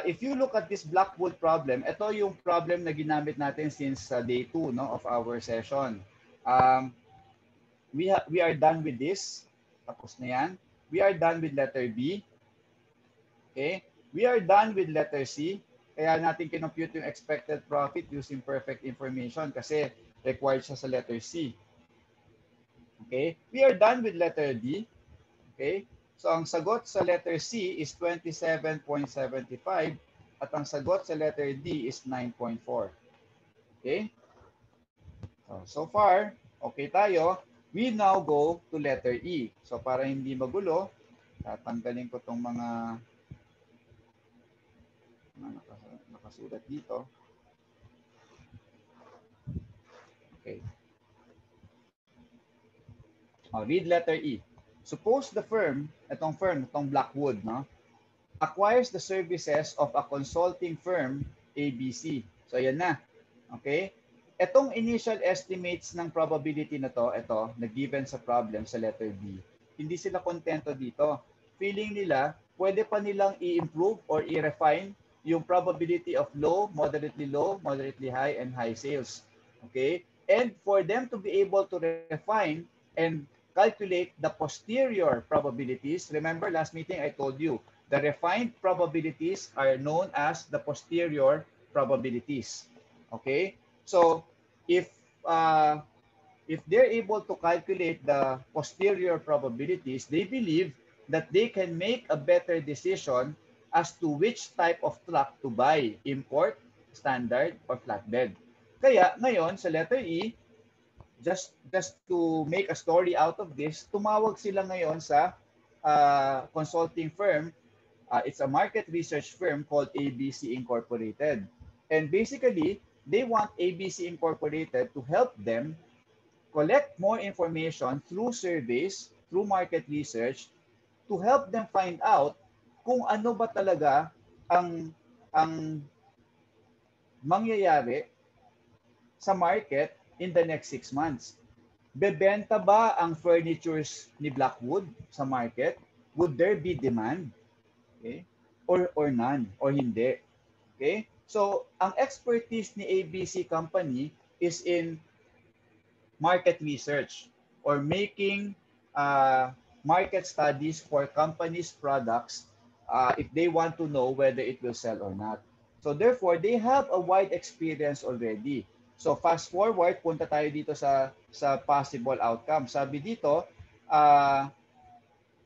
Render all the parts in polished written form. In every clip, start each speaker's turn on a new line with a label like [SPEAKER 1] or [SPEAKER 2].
[SPEAKER 1] If you look at this Blackwood problem, ito yung problem na ginamit natin since day 2, no, of our session. Um, we are done with this. Tapos na yan. We are done with letter B. Okay? We are done with letter C. Kaya natin kinompute yung expected profit using perfect information kasi required siya sa letter C. Okay? We are done with letter D. Okay? So ang sagot sa letter C is 27.75 at ang sagot sa letter D is 9.4. Okay? So far, okay tayo. We now go to letter E. So para hindi magulo, tatanggalin ko tong mga nakasulat dito. Okay. Read letter E. Suppose the firm, itong Blackwood, no, acquires the services of a consulting firm, ABC. So, ayan na. Okay? Itong initial estimates ng probability na to, ito, na given sa problem sa letter B, hindi sila kontento dito. Feeling nila, pwede pa nilang i-improve or i-refine yung probability of low, moderately high, and high sales. Okay? And for them to be able to refine and calculate the posterior probabilities, remember last meeting I told you, the refined probabilities are known as the posterior probabilities. Okay? So, if uh, if they're able to calculate the posterior probabilities, they believe that they can make a better decision as to which type of truck to buy, import, standard, or flatbed. Kaya ngayon sa letter E, just to make a story out of this, tumawag sila ngayon sa consulting firm. It's a market research firm called ABC Incorporated. And basically, they want ABC Incorporated to help them collect more information through surveys, through market research, to help them find out kung ano ba talaga ang mangyayari sa market in the next 6 months. Bebenta ba ang furnitures ni Blackwood sa market? Would there be demand? Okay? Or none, or hindi. Okay? So, ang expertise ni ABC Company is in market research or making market studies for companies' products if they want to know whether it will sell or not. So therefore, they have a wide experience already. So fast forward, punta tayo dito sa possible outcome. Sabi dito,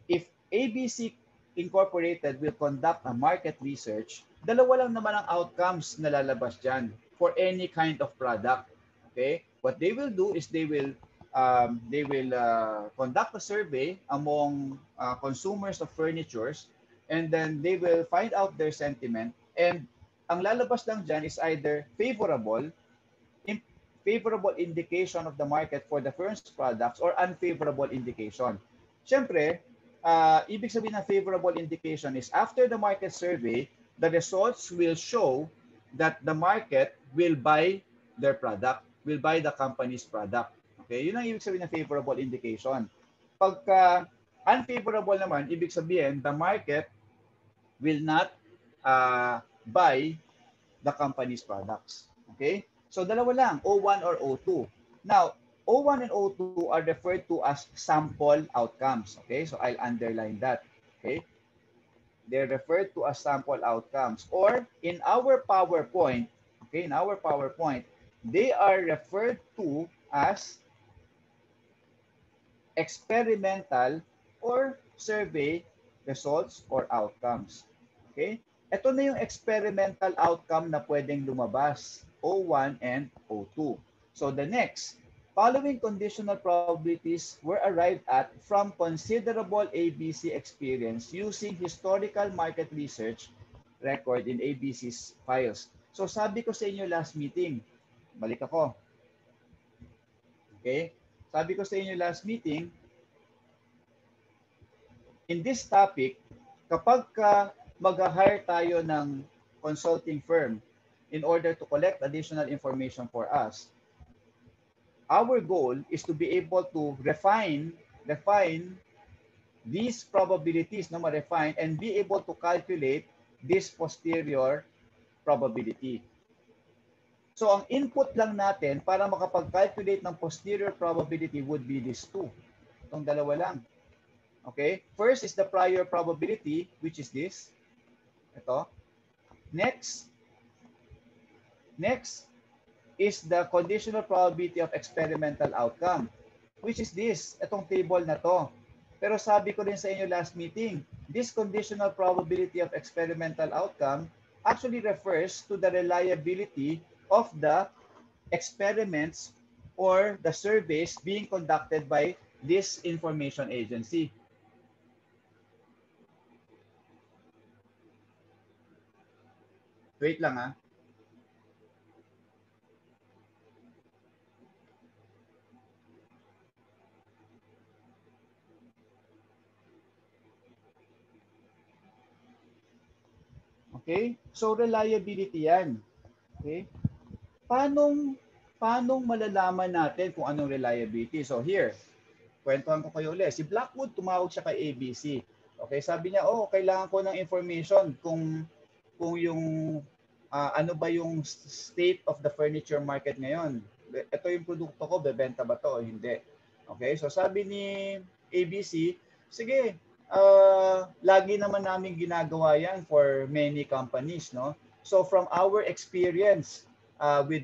[SPEAKER 1] if ABC Incorporated will conduct a market research, dalawa lang naman ang outcomes na lalabas dyan for any kind of product. Okay? What they will do is they will conduct a survey among consumers of furnitures, and then they will find out their sentiment, and ang lalabas lang dyan is either favorable indication of the market for the firm's products or unfavorable indication. Siyempre, ibig sabihin ng favorable indication is after the market survey, the results will show that the market will buy their product, will buy the company's product. Okay, yun ang ibig sabihin ng favorable indication. Pagka unfavorable naman, ibig sabihin the market will not buy the company's products. Okay? So dalawa lang, O1 or O2. Now, O1 and O2 are referred to as sample outcomes. Okay? So I'll underline that. Okay? They're referred to as sample outcomes. Or in our PowerPoint, okay, in our PowerPoint, they are referred to as experimental or survey results or outcomes. Okay? Ito na yung experimental outcome na pwedeng lumabas, O1 and O2. So the next, following conditional probabilities were arrived at from considerable ABC experience using historical market research record in ABC's files. So sabi ko sa inyo last meeting, balik ako. Okay? Sabi ko sa inyo last meeting, in this topic, kapag mag-hire tayo ng consulting firm in order to collect additional information for us, our goal is to be able to refine these probabilities na ma-refine and be able to calculate this posterior probability. So, ang input lang natin para makapag-calculate ng posterior probability would be these two. Itong dalawa lang. Okay? First is the prior probability, which is this. Ito. Next is the conditional probability of experimental outcome, which is this. Itong table na to. Pero sabi ko rin sa inyo last meeting, this conditional probability of experimental outcome actually refers to the reliability of the experiments or the surveys being conducted by this information agency. Wait lang ha. Okay? So reliability yan. Okay? Paano malalaman natin kung anong reliability? So here, kwentuhan ko kayo ulit. Si Blackwood, tumawag siya kay ABC. Okay, sabi niya, kailangan ko ng information kung yung ano ba yung state of the furniture market ngayon. Ito yung produkto ko, bebenta ba to o hindi? Okay, so sabi ni ABC, sige, lagi naman namin ginagawa yan for many companies, no? So from our experience with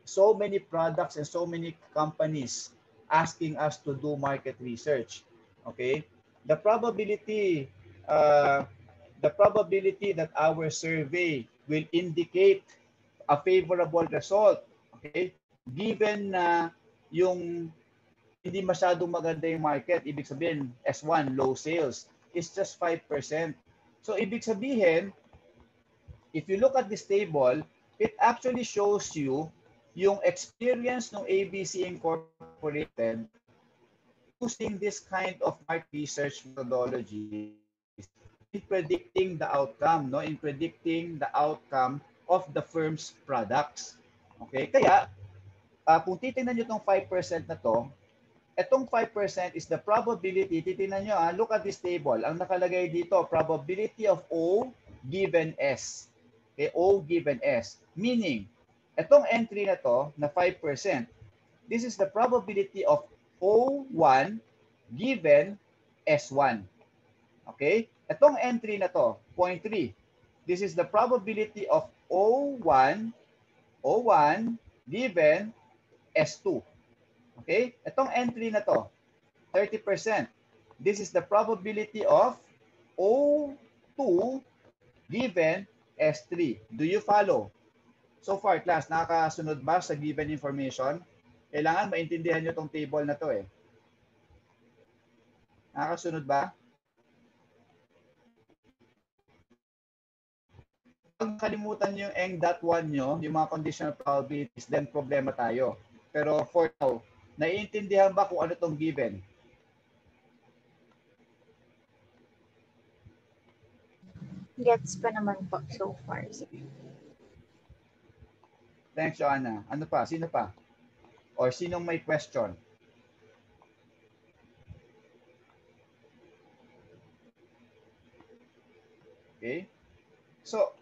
[SPEAKER 1] so many products and so many companies asking us to do market research, okay? The probability that our survey will indicate a favorable result, okay? Given na yung hindi masyadong maganda yung market, ibig sabihin S1, low sales, is just 5%. So ibig sabihin, if you look at this table, it actually shows you yung experience ng ABC Incorporated using this kind of market research methodology in predicting the outcome, no? In predicting the outcome of the firm's products. Okay? Kaya, kung titingnan nyo itong 5% na to, itong 5% is the probability. Titingnan nyo, look at this table. Ang nakalagay dito, probability of O given S. Okay? O given S. Meaning, itong entry na to, na 5%, this is the probability of O1 given S1. Okay? Itong entry na to, 0.3, this is the probability of O1 given S2. Okay? Itong entry na to, 30%. This is the probability of O2 given S3. Do you follow? So far, class, nakakasunod ba sa given information? Kailangan maintindihan nyo itong table na to eh. Nakakasunod ba? Pag kalimutan nyo yung Eng.1 nyo, yung mga conditional probabilities, then problema tayo. Pero for now, naiintindihan ba kung ano itong given?
[SPEAKER 2] Gets pa naman po so far.
[SPEAKER 1] Thanks, Joanna. Ano pa? Sino pa? Or sinong may question? Okay? So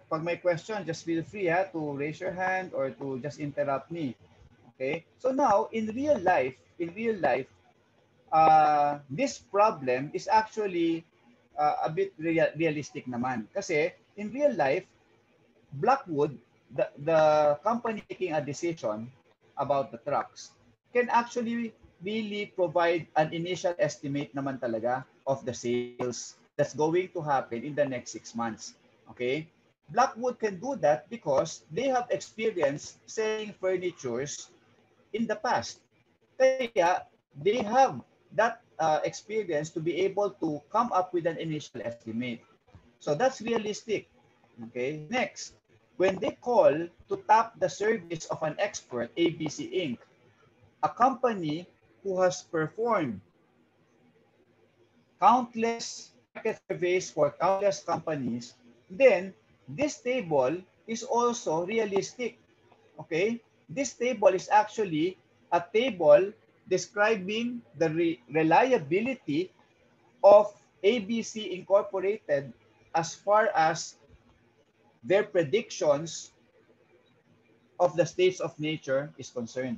[SPEAKER 1] pag may question, just feel free to raise your hand or to just interrupt me. Okay? So now, in real life, this problem is actually a bit realistic naman. Kasi in real life, Blackwood, the company making a decision about the trucks, can actually really provide an initial estimate naman talaga of the sales that's going to happen in the next 6 months. Okay? Blackwood can do that because they have experience selling furnitures in the past. Kaya they have that experience to be able to come up with an initial estimate. So that's realistic. Okay? Next, when they call to tap the service of an expert, ABC Inc., a company who has performed countless market surveys for countless companies, then this table is also realistic. Okay? This table is actually a table describing the reliability of ABC Incorporated as far as their predictions of the states of nature is concerned.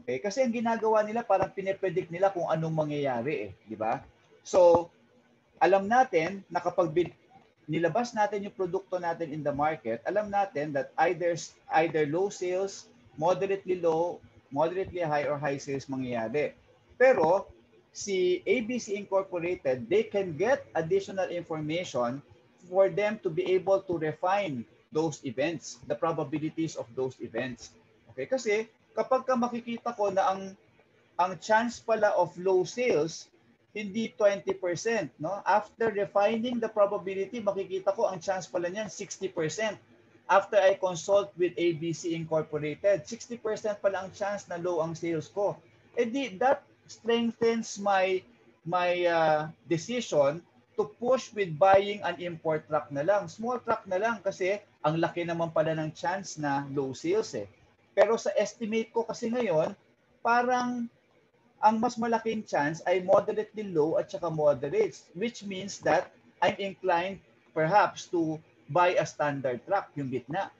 [SPEAKER 1] Okay? Kasi ang ginagawa nila, parang pinipredict nila kung anong mangyayari, di ba? So, alam natin na kapag nilabas natin yung produkto natin in the market, alam natin that either low sales, moderately low, moderately high, or high sales mangyayari. Pero si ABC Incorporated, they can get additional information for them to be able to refine those events, the probabilities of those events. Okay? Kasi kapag ka makikita ko na ang chance pala of low sales hindi 20%, no? After refining the probability, makikita ko ang chance pala niyan 60%. After I consult with ABC Incorporated, 60% pala ang chance na low ang sales ko. That strengthens my decision to push with buying an import truck na lang. Small truck na lang kasi ang laki naman pala ng chance na low sales eh. Pero sa estimate ko kasi ngayon, parang ang mas malaking chance ay moderately low at saka moderate, which means that I'm inclined perhaps to buy a standard truck, yung gitna.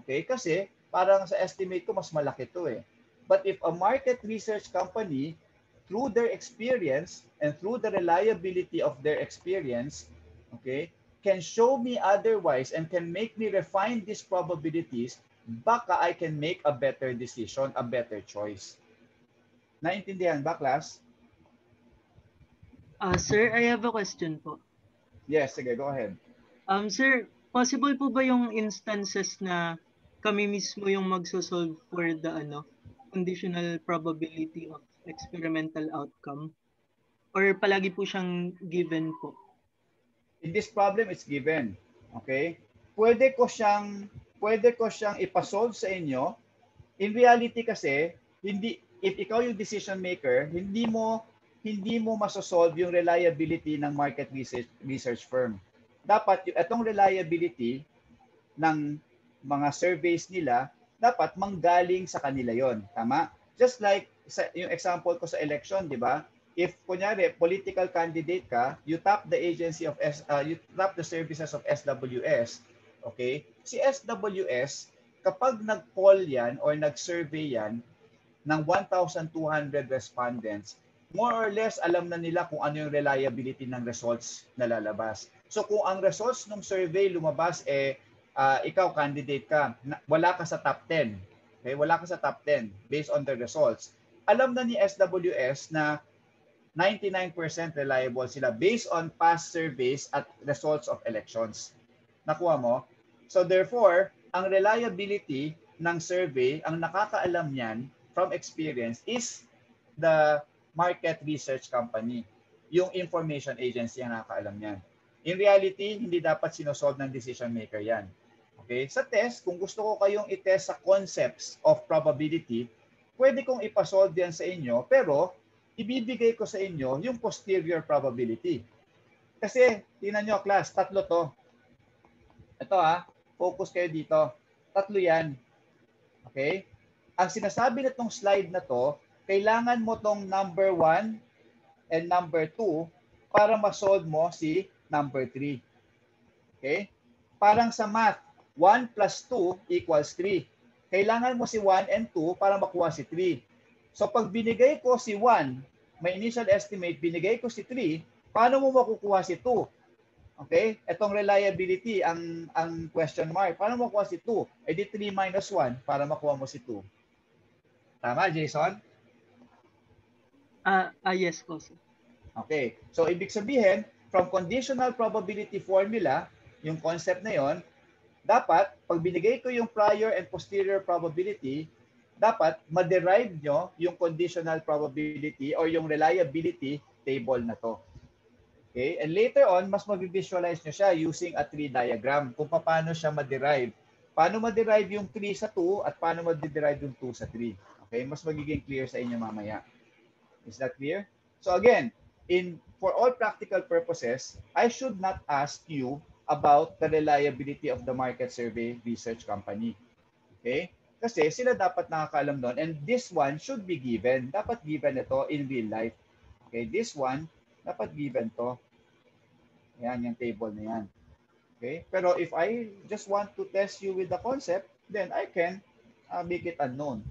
[SPEAKER 1] Okay? Kasi parang sa estimate ko, mas malaki to eh. But if a market research company, through their experience and through the reliability of their experience, okay, can show me otherwise and can make me refine these probabilities, baka I can make a better decision, a better choice. Naintindihan ba, class?
[SPEAKER 3] Sir, I have a question po.
[SPEAKER 1] Yes, sige, go ahead.
[SPEAKER 3] Sir, possible po ba yung instances na kami mismo yung magsosolve for the conditional probability of experimental outcome? Or palagi po siyang given po?
[SPEAKER 1] In this problem, it's given. Okay? Pwede ko siyang ipasolve sa inyo. In reality kasi, if ikaw yung decision maker, hindi mo masosolve yung reliability ng market research firm. Dapat itong reliability ng mga surveys nila, dapat manggaling sa kanila yon. Tama? Just like yung example ko sa election, di ba? If kunyari political candidate ka, you tap the services of SWS. Okay? Si SWS, kapag nag-poll yan or nag-survey yan ng 1,200 respondents, more or less alam na nila kung ano yung reliability ng results na lalabas. So kung ang results ng survey lumabas ikaw candidate ka, wala ka sa top 10. Okay? Wala ka sa top 10 based on the results. Alam na ni SWS na 99% reliable sila based on past surveys at results of elections. Nakuha mo? So therefore, ang reliability ng survey, ang nakakaalam niyan from experience is the market research company. Yung information agency ang nakakaalam niyan. In reality, hindi dapat sinosolve ng decision maker yan. Okay? Sa test, kung gusto ko kayong i-test sa concepts of probability, pwede kong ipasolve yan sa inyo, pero ibibigay ko sa inyo yung posterior probability. Kasi, tingnan nyo class, tatlo to. Ito focus kayo dito. Tatlo yan. Okay? Ang sinasabi na tong slide na to, kailangan mo tong number 1 and number 2 para ma-solve mo si number 3. Okay? Parang sa math, 1 plus 2 equals 3. Kailangan mo si 1 and 2 para makuha si 3. So pag binigay ko si 1, may initial estimate, binigay ko si 3, paano mo makukuha si 2? Okay? Itong reliability, ang question mark. Paano makuha si 2? Di 3 minus 1 para makuha mo si 2. Tama, Jason?
[SPEAKER 3] Yes po, sir.
[SPEAKER 1] Okay. So, ibig sabihin, from conditional probability formula, yung concept na yon, dapat, pag binigay ko yung prior and posterior probability, dapat ma-derive nyo yung conditional probability or yung reliability table na to. Okay? And later on, mas mag-visualize nyo siya using a tree diagram kung paano siya ma-derive. Paano ma-derive yung 3 sa 2 at paano ma-derive yung 2 sa 3. Okay? Mas magiging clear sa inyo mamaya. Is that clear? So again, for all practical purposes, I should not ask you about the reliability of the market survey research company. Okay? Kasi sila dapat nakakaalam doon and this one should be given. Dapat given ito in real life. Okay? This one, dapat given to. Ayan, yung table na yan. Okay? Pero if I just want to test you with the concept, then I can make it unknown.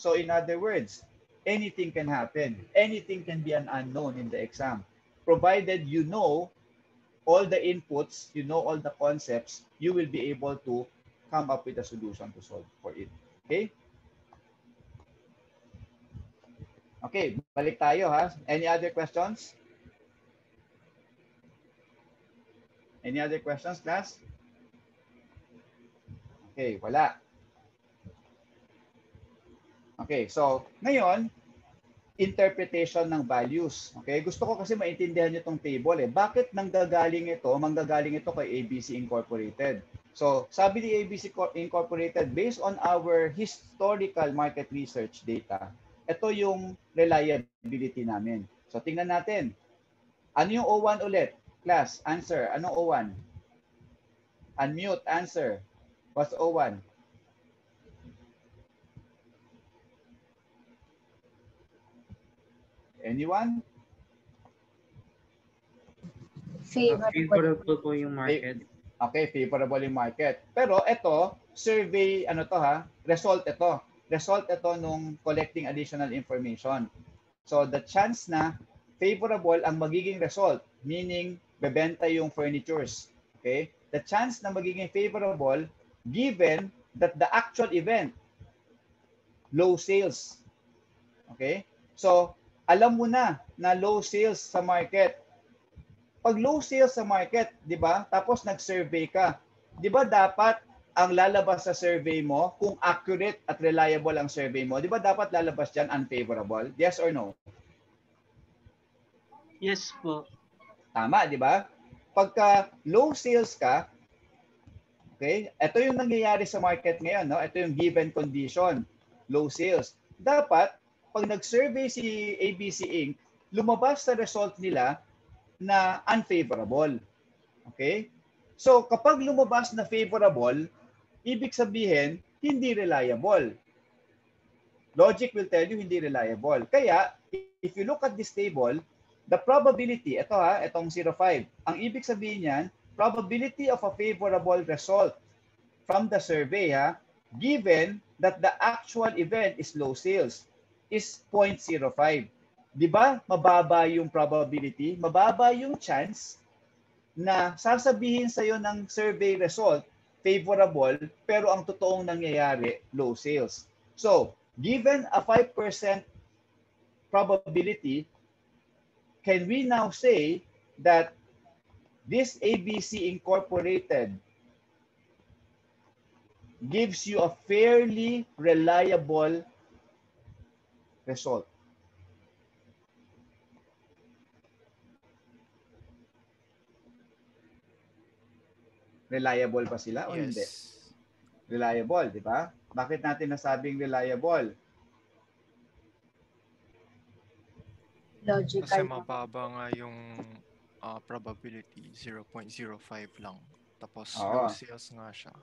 [SPEAKER 1] So in other words, anything can happen. Anything can be an unknown in the exam. Provided you know all the inputs, you know all the concepts, you will be able to come up with a solution to solve for it. Okay? Okay, balik tayo ha. Any other questions? Any other questions, class? Okay, wala. Okay, so ngayon, interpretation ng values. Okay, gusto ko kasi maintindihan niyo itong table eh. Bakit manggagaling ito kay ABC Incorporated? So, sabi ni ABC Incorporated, based on our historical market research data, ito yung reliability namin. So, tingnan natin. Ano yung O1 ulit? Class, answer. Anong O1? Unmute, answer. What's O1? Anyone?
[SPEAKER 2] Favorable
[SPEAKER 4] po yung market.
[SPEAKER 1] Okay, favorable yung market. Pero ito, survey, result ito. Result ito nung collecting additional information. So the chance na favorable ang magiging result, meaning bebenta yung furnitures. Okay? The chance na magiging favorable given that the actual event, low sales. Okay? So, alam mo na low sales sa market. Pag low sales sa market, 'di ba? Tapos nag-survey ka. 'Di ba dapat ang lalabas sa survey mo kung accurate at reliable ang survey mo? 'Di ba dapat lalabas diyan unfavorable? Yes or no?
[SPEAKER 3] Yes po.
[SPEAKER 1] Tama, 'di ba? Pagka low sales ka, okay? Ito yung nangyayari sa market ngayon, no? Ito yung given condition, low sales. Dapat pag nag-survey si ABC Inc., lumabas sa result nila na unfavorable. Okay? So, kapag lumabas na favorable, ibig sabihin, hindi reliable. Logic will tell you hindi reliable. Kaya, if you look at this table, the probability, itong 0.5, ang ibig sabihin niyan, probability of a favorable result from the survey, given that the actual event is low sales, is 0.05. Di ba mababa yung probability, mababa yung chance na sasabihin sa'yo ng survey result, favorable, pero ang totoong nangyayari, low sales. So, given a 5% probability, can we now say that this ABC Incorporated gives you a fairly reliable result? Reliable ba sila o hindi? Reliable, di ba? Bakit natin nasabing reliable?
[SPEAKER 2] Logical.
[SPEAKER 5] Kasi mababa nga yung probability, 0.05 lang. Tapos low sales nga siya.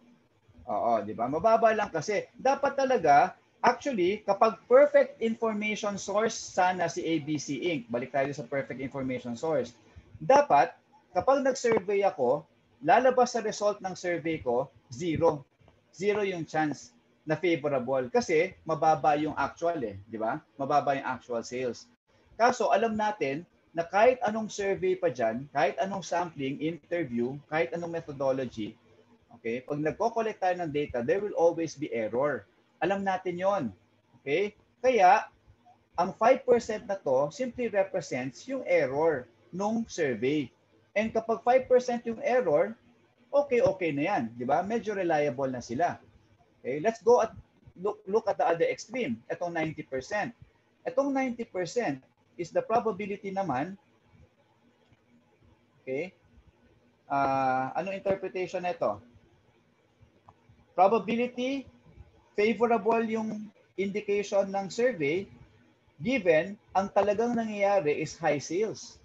[SPEAKER 1] Oo, di ba? Mababa lang kasi. Dapat talaga, actually, kapag perfect information source sana si ABC Inc., balik tayo sa perfect information source, dapat, kapag nag-survey ako, lalabas sa result ng survey ko, 0. 0 yung chance na favorable kasi mababa yung actual di ba? Mababa yung actual sales. Kaso alam natin na kahit anong survey pa dyan, kahit anong sampling, interview, kahit anong methodology, okay, pag nagko-collect tayo ng data, there will always be error. Alam natin yon. Okay? Kaya, ang 5% na to simply represents yung error nung survey. And kapag 5% yung error, okay na yan. Di ba? Medyo reliable na sila. Okay? Let's go at look at the other extreme. Itong 90%. Itong 90% is the probability naman, okay? Anong interpretation na ito? Probability, favorable yung indication ng survey, given ang talagang nangyayari is high sales.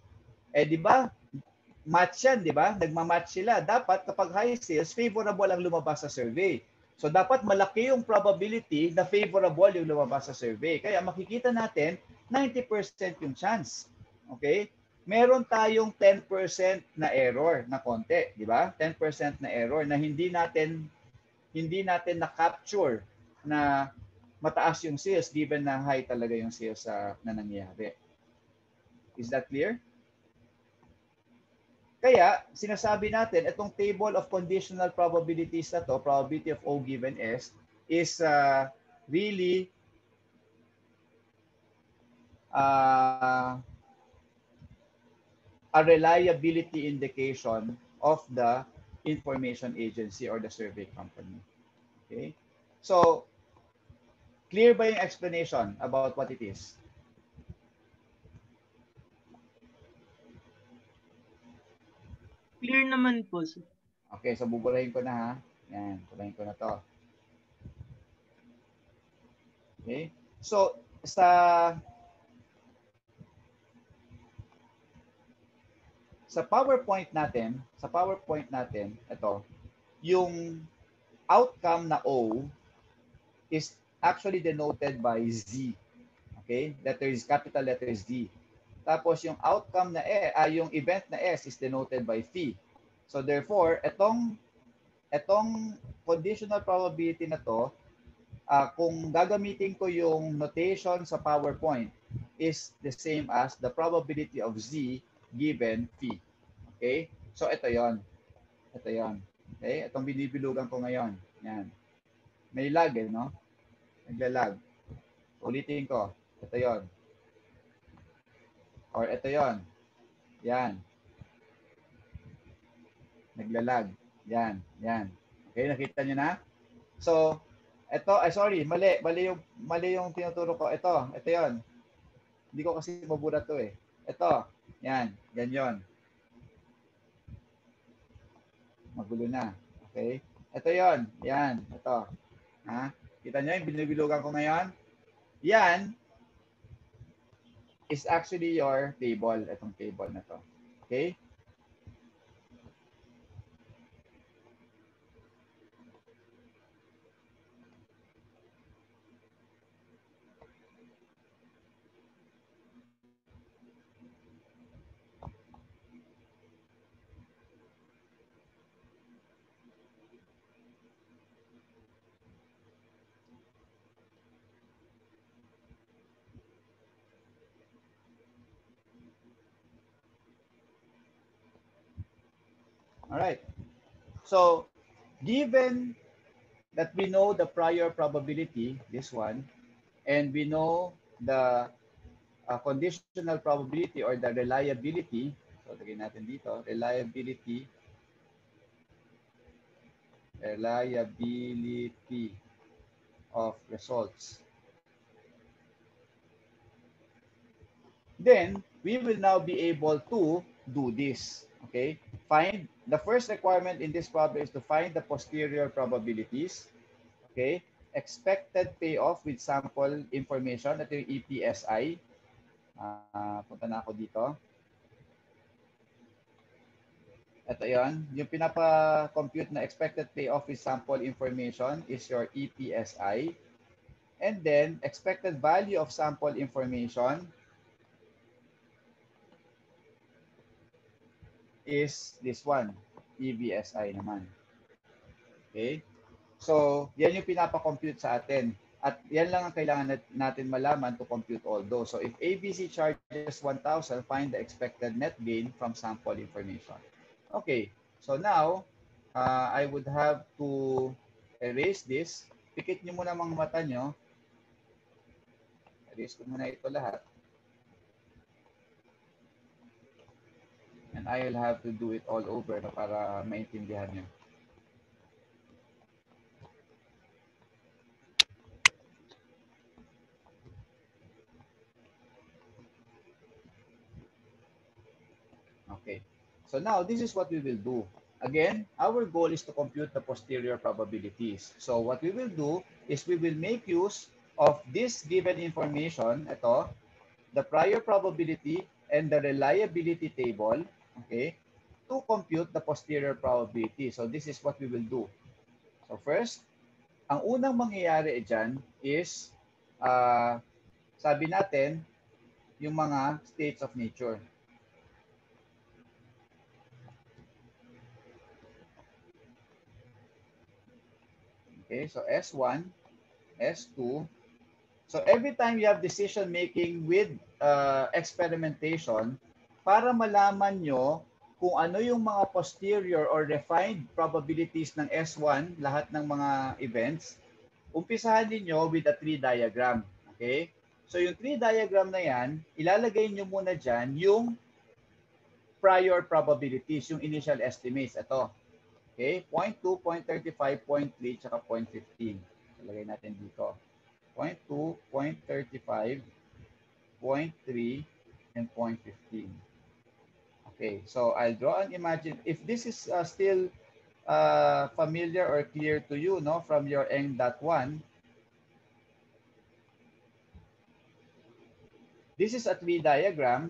[SPEAKER 1] Di ba? Match yan, di ba? Nagmamatch sila. Dapat kapag high sales, favorable ang lumabas sa survey. So dapat malaki yung probability na favorable yung lumabas sa survey. Kaya makikita natin 90% yung chance. Okay? meron tayong 10% na error na konti, di ba? 10% na error na hindi natin na-capture na mataas yung sales given na high talaga yung sales na nangyayari. Is that clear? Kaya, sinasabi natin, itong table of conditional probabilities na to, probability of O given S, is really a reliability indication of the information agency or the survey company. Okay? So, clear ba yung explanation about what it is?
[SPEAKER 3] Clear naman po, sir.
[SPEAKER 1] Okay, so buburahin ko na ha. Yan, buburahin ko na to. Okay? So, sa PowerPoint natin, ito, yung outcome na O is actually denoted by Z. Okay? Capital letter Z. Tapos yung outcome na yung event na S is denoted by phi. So therefore, itong conditional probability na to, kung gagamitin ko yung notation sa PowerPoint, is the same as the probability of Z given phi. Okay? So ito yon. Ito yon. Okay? Itong binibilugan ko ngayon. Yan. May lag no? Naglalag. Ulitin ko. Ito yon. Or ito yon. Yan. Naglalag. Yan. Yan. Okay, nakita nyo na? So, ito, sorry, mali yung tinuturo ko. Ito yon. Hindi ko kasi mabura to eh. Ito, yan, ganyan. Magulo na. Okay? Ito yon. Yan, ito. Ha? Kita nyo yung binibilugan ko ngayon? Yan is actually your table. Itong table na to. Okay? All right. So, given that we know the prior probability, this one, and we know the conditional probability or the reliability, so lagyan natin dito, reliability of results. Then, we will now be able to do this. Okay? Find, the first requirement in this problem is to find the posterior probabilities. Okay? Expected payoff with sample information. Ito yung EPSI. Punta na ako dito. Ito yon. Yung pinapa-compute na expected payoff with sample information is your EPSI. And then, expected value of sample information is this one, EVSI naman. Okay? So, yan yung pinapa-compute sa atin. At yan lang ang kailangan natin malaman to compute all those. So, if ABC charges 1,000, find the expected net gain from sample information. Okay. So, now, I would have to erase this. Pikit nyo muna mga mata nyo. Erase ko muna ito lahat. And I'll have to do it all over para maintindihan nyo. Okay. So now, this is what we will do. Again, our goal is to compute the posterior probabilities. So what we will do is we will make use of this given information, ito, the prior probability and the reliability table, okay, to compute the posterior probability. So this is what we will do. So first, ang unang mangyayari dyan is, sabi natin, yung mga states of nature. Okay, so S1, S2. So every time you have decision making with experimentation, para malaman nyo kung ano yung mga posterior or refined probabilities ng S1, lahat ng mga events, umpisahan niyo with a tree diagram. Okay? So yung tree diagram na yan, ilalagay nyo muna dyan yung prior probabilities, yung initial estimates. Ito. Okay? 0.2, 0.35, 0.3, tsaka 0.15. Ilagay natin dito. 0.2, 0.35, 0.3, and 0.15. Okay, so I'll draw and imagine. If this is still familiar or clear to you, no, from your Eng.1, this is a tree diagram,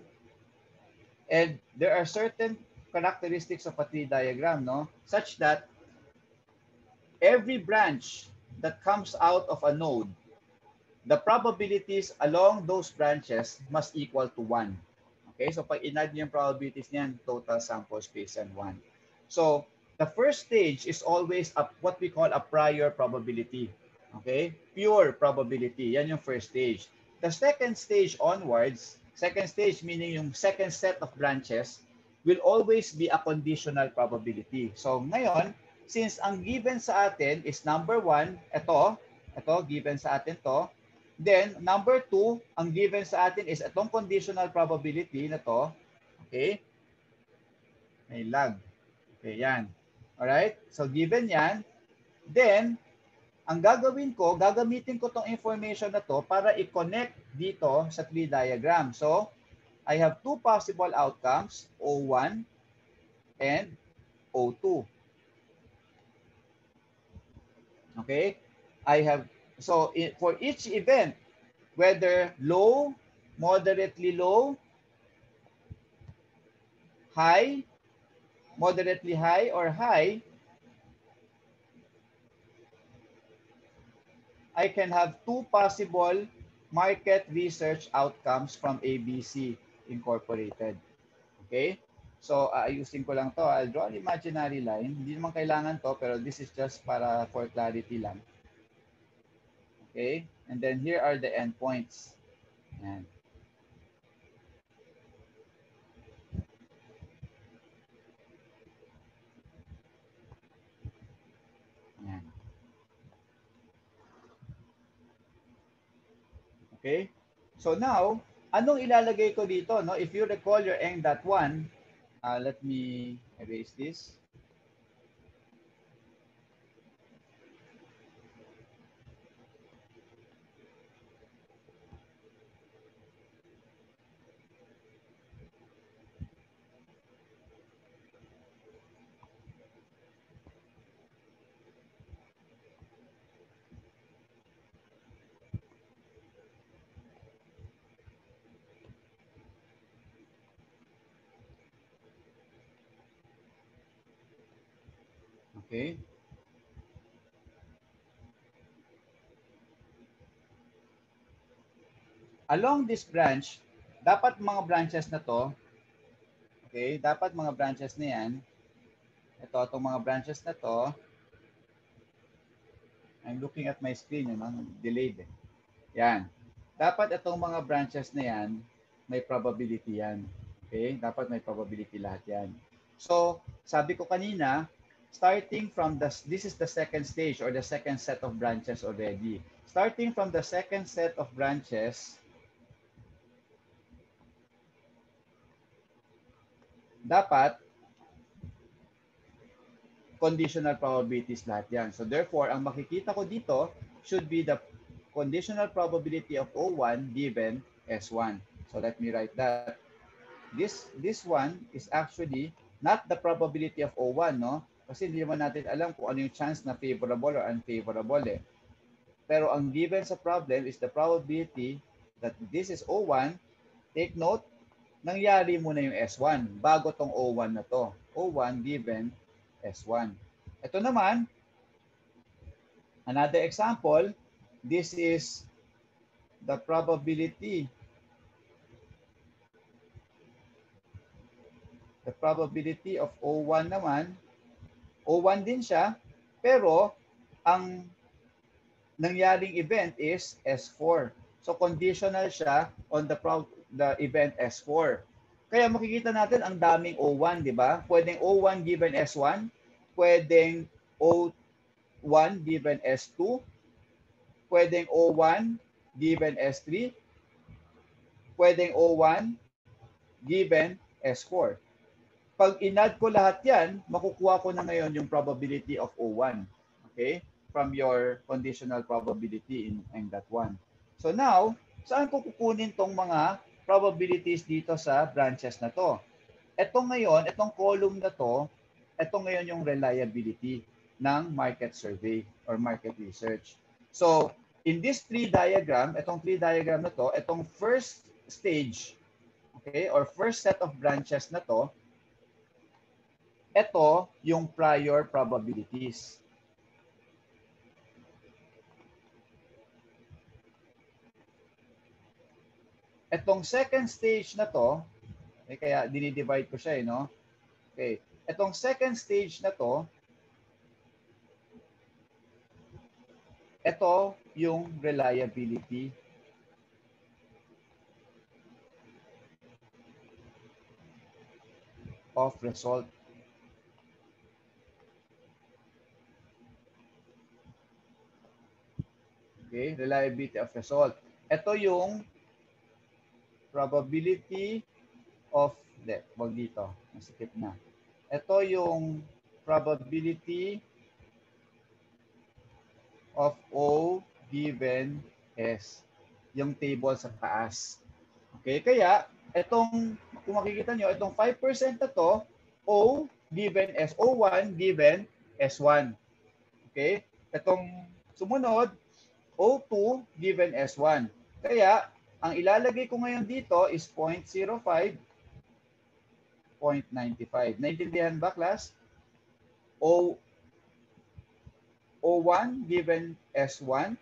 [SPEAKER 1] and there are certain characteristics of a tree diagram, no, such that every branch that comes out of a node, the probabilities along those branches must equal to 1. Okay, so pag in-add niyo yung probabilities niyan, total sample space and 1. So, the first stage is always what we call a prior probability. Okay, pure probability. Yan yung first stage. The second stage onwards, second stage meaning yung second set of branches, will always be a conditional probability. So, ngayon, since ang given sa atin is number 1, ito given sa atin to. Then, number 2, ang given sa atin is itong conditional probability na to. Okay? May lag. Okay, yan. Alright? So, given yan. Then, ang gagawin ko, gagamitin ko tong information na to para i-connect dito sa tree diagram. So, I have two possible outcomes, O1 and O2. Okay? For each event, whether low, moderately low, high, moderately high, or high, I can have two possible market research outcomes from ABC Incorporated. Okay? So, ayusin ko lang to. I'll draw an imaginary line. Hindi naman kailangan to, pero this is just para for clarity lang. Okay? And then here are the endpoints. Yan. Yan. Okay? So now, anong ilalagay ko dito? No? If you recall your Eng.1, let me erase this. Okay. Along this branch, dapat mga branches na to, okay, dapat mga branches na yan, itong mga branches na to, I'm looking at my screen, delayed eh. Yan. Dapat itong mga branches na yan, may probability yan. Okay? Dapat may probability lahat yan. So, sabi ko kanina, starting from this is the second stage or the second set of branches already. Starting from the second set of branches, dapat conditional probabilities lahat yan. So therefore, ang makikita ko dito should be the conditional probability of O1 given S1. So let me write that. This one is actually not the probability of O1, no? Kasi hindi naman natin alam kung ano yung chance na favorable or unfavorable eh. Pero ang given sa problem is the probability that this is O1. Take note, nangyari muna yung S1 bago tong O1 na to. O1 given S1. Ito naman, another example, this is the probability. The probability of O1 naman, O1 din siya, pero ang nangyaring event is S4. So conditional siya on the event S4. Kaya makikita natin ang daming O1, di ba? Pwedeng O1 given S1, pwedeng O1 given S2, pwedeng O1 given S3, pwedeng O1 given S4. Pag in-add ko lahat yan, makukuha ko na ngayon yung probability of O1. Okay? From your conditional probability in that one. So now, saan ko kukunin tong mga probabilities dito sa branches na to? Ito ngayon, itong column na to, ito ngayon yung reliability ng market survey or market research. So, in this tree diagram, itong tree diagram na to, itong first stage, okay, or first set of branches na to, ito yung prior probabilities. Itong second stage na to, kaya dinidivide ko siya, no? Okay. Itong second stage na to, ito yung reliability of result. Okay, reliability of result. Ito yung probability of, wag dito, masikip na. Ito yung probability of O given S. Yung table sa taas. Okay, kaya itong, kung makikita nyo, itong 5% na to, O given S, O1 given S1. Okay, itong sumunod, O2 given S1. Kaya, ang ilalagay ko ngayon dito is 0.05, 0.95. Naintindihan ba, class? O1 given S1,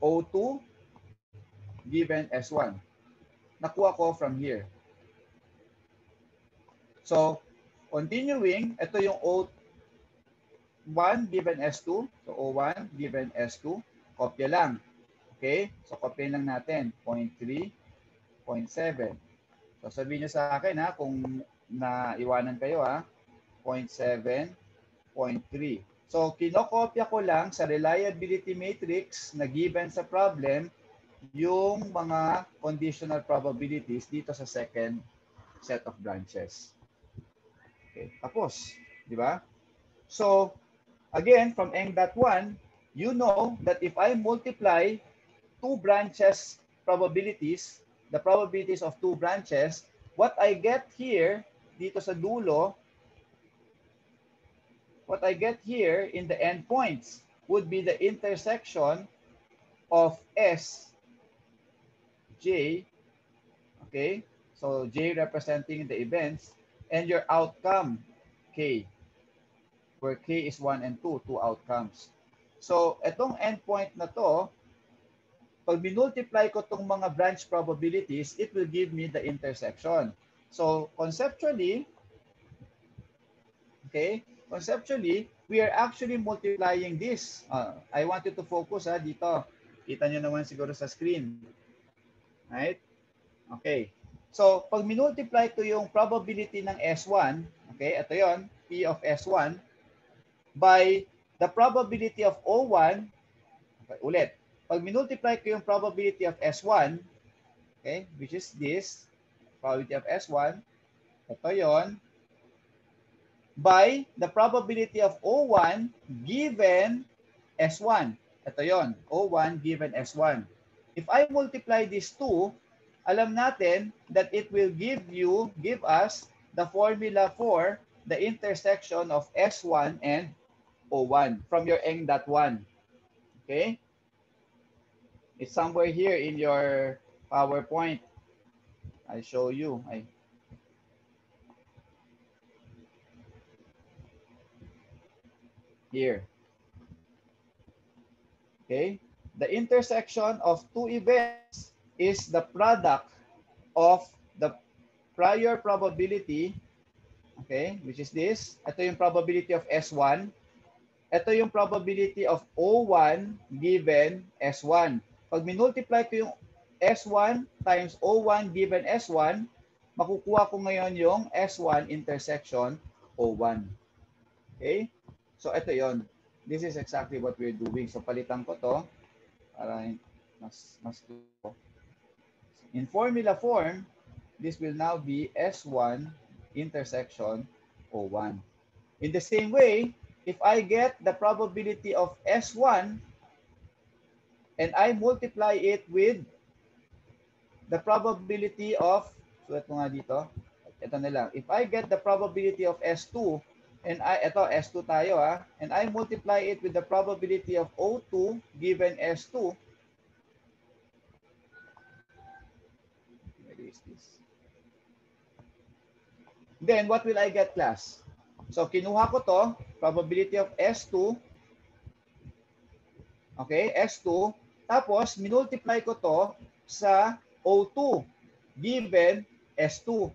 [SPEAKER 1] O2 given S1. Nakuha ko from here. So, continuing, ito yung O1 given S2. So, O1 given S2. Kopya lang. Okay? So, kopya lang natin. 0.3, 0.7. So, sabihin nyo sa akin, ha, kung naiwanan kayo, ha, 0.7, 0.3. So, kinokopya ko lang sa reliability matrix na given sa problem yung mga conditional probabilities dito sa second set of branches. Okay, tapos, di ba? So, again, from Eng.1, you know that if I multiply two branches probabilities, the probabilities of two branches, what I get here, dito sa dulo, what I get here in the endpoints would be the intersection of S, J, okay? So J representing the events, and your outcome, K, where K is 1 and 2, two outcomes. So itong endpoint na to, pag minultiply ko itong mga branch probabilities, it will give me the intersection. So conceptually, okay, conceptually, we are actually multiplying this. I want you to focus dito. Kita nyo naman siguro sa screen. Right? Okay. So, pag minultiply ko yung probability ng S1, okay, ito yon, P of S1, by the probability of O1, okay, ulit. Pag minultiply ko yung probability of S1, okay, which is this, probability of S1, ito yon, by the probability of O1 given S1. Ito yon, O1 given S1. If I multiply these two, alam natin that it will give us the formula for the intersection of S1 and O1 from your Eng.1. Okay? It's somewhere here in your PowerPoint. I'll show you. Here. Okay? The intersection of two events is the product of the prior probability, okay, which is this. Ito yung probability of S1 ito yung probability of O1 given S1. Pag minultiply ko yung S1 times O1 given S1, makukuha ko ngayon yung S1 intersection O1. Okay? So, ito yon. This is exactly what we're doing. So, palitan ko to para mas in formula form, this will now be S1 intersection O1. In the same way, if I get the probability of S1 and I multiply it with the probability of, sulat ko nga dito, ito na lang. If I get the probability of S2, and ito, S2 tayo and I multiply it with the probability of O2 given S2, where is this? Then, what will I get, class? So, kinuha ko to, probability of S2, okay, S2, tapos, minultiply ko to sa O2 given S2.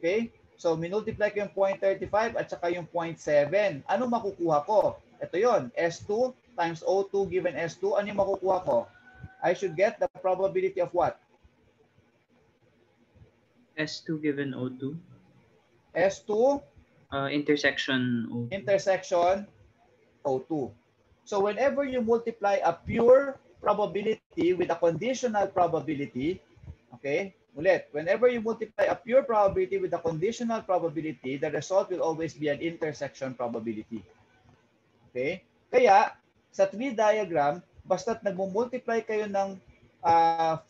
[SPEAKER 1] Okay? So, minultiply ko yung 0.35 at saka yung 0.7. Ano makukuha ko? Ito yon, S2 times O2 given S2. Ano yung makukuha ko? I should get the probability of what?
[SPEAKER 4] S2 given O2.
[SPEAKER 1] S2
[SPEAKER 4] intersection O2.
[SPEAKER 1] Intersection O2. So, whenever you multiply a pure probability with a conditional probability, okay? Ulit, whenever you multiply a pure probability with a conditional probability, the result will always be an intersection probability. Okay? Kaya, sa tree diagram, basta't nagmumultiply kayo ng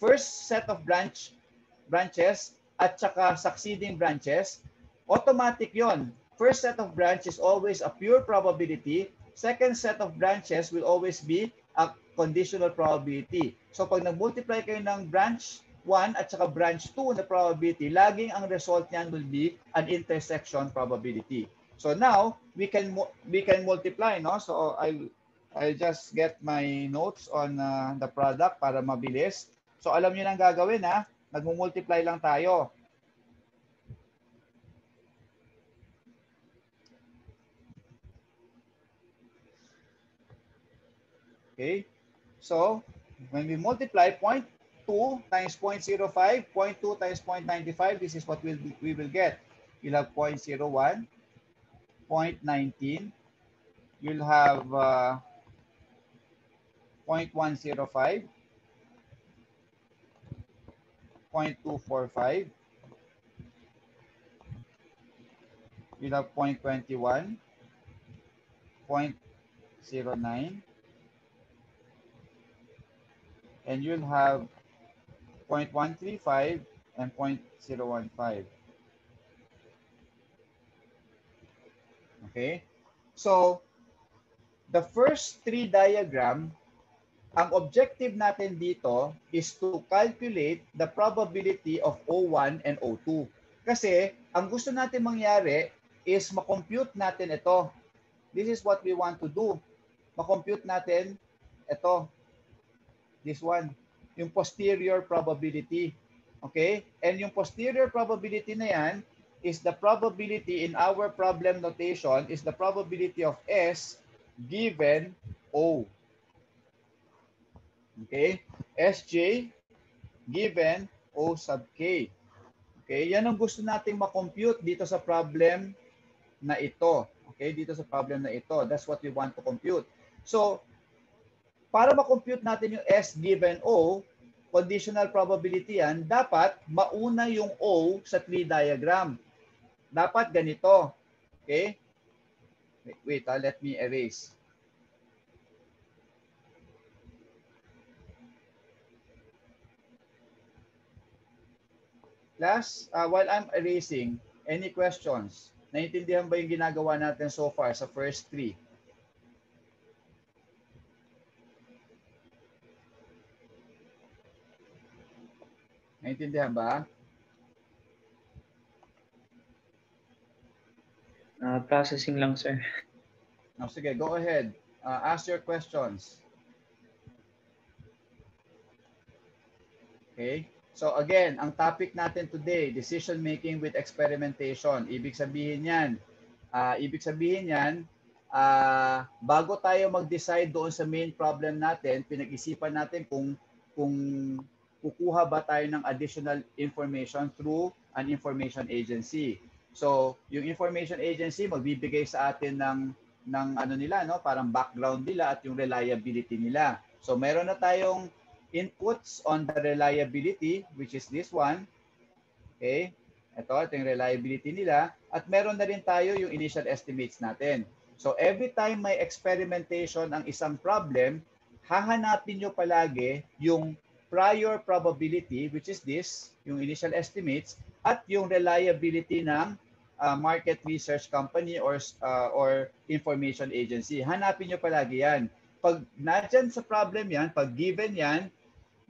[SPEAKER 1] first set of branches at saka succeeding branches, automatic yon. First set of branches is always a pure probability. Second set of branches will always be a conditional probability. So, pag nag-multiply kayo ng branch 1 at saka branch 2 na probability, laging ang result niyan will be an intersection probability. So now we can multiply, no? So I'll just get my notes on the product para mabilis. So alam niyo nang gagawin nagmo-multiply lang tayo. Okay? So when we multiply 0.2 times 0.05, 0.2 times 0.95, this is what we will get. You'll have 0.01, 0.19, you'll have 0.105, 0.245, you'll have 0.21, 0.09, and you'll have 0.135 and 0.015. Okay? So, the first three diagram, ang objective natin dito is to calculate the probability of O1 and O2. Kasi, ang gusto natin mangyari is makompute natin ito. This is what we want to do. Makompute natin ito. This one. Yung posterior probability. Okay? And yung posterior probability na yan is the probability in our problem notation is the probability of S given O. Okay? Sj given O sub K. Okay? Yan ang gusto nating makompute dito sa problem na ito. Okay? Dito sa problem na ito. That's what we want to compute. So, para makompute natin yung S given O, conditional probability yan, dapat mauna yung O sa tree diagram. Dapat ganito. Okay? Wait, let me erase. Class, while I'm erasing, any questions? Naintindihan ba yung ginagawa natin so far sa first three? Naintindihan ba?
[SPEAKER 4] Processing lang, sir.
[SPEAKER 1] No, sige, go ahead. Ask your questions. Okay? So again, ang topic natin today, decision making with experimentation. Ibig sabihin yan, bago tayo mag-decide doon sa main problem natin, pinag-isipan natin kung kukuha ba tayo ng additional information through an information agency. So, yung information agency magbibigay sa atin ng ano nila, no, parang background nila at yung reliability nila. So, meron na tayong inputs on the reliability, which is this one. Okay? Ito yung reliability nila. At meron na rin tayo yung initial estimates natin. So, every time may experimentation ang isang problem, hahanapin nyo palagi yung prior probability, which is this, yung initial estimates, at yung reliability ng market research company or information agency. Hanapin nyo palagi yan. Pag nandyan sa problem yan, pag given yan,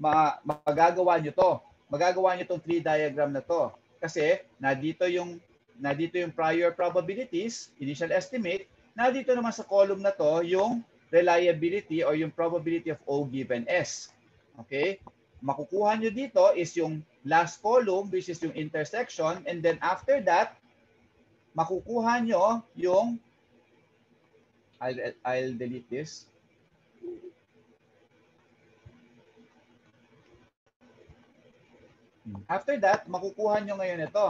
[SPEAKER 1] magagawa nyo to. Magagawa nyo itong 3 diagram na to. Kasi nandito yung prior probabilities, initial estimate, nandito naman sa column na to yung reliability or yung probability of O given S. Okay? Makukuha nyo dito is yung last column, which is yung intersection, and then after that, makukuha nyo yung, I'll delete this. After that, makukuha nyo ngayon ito.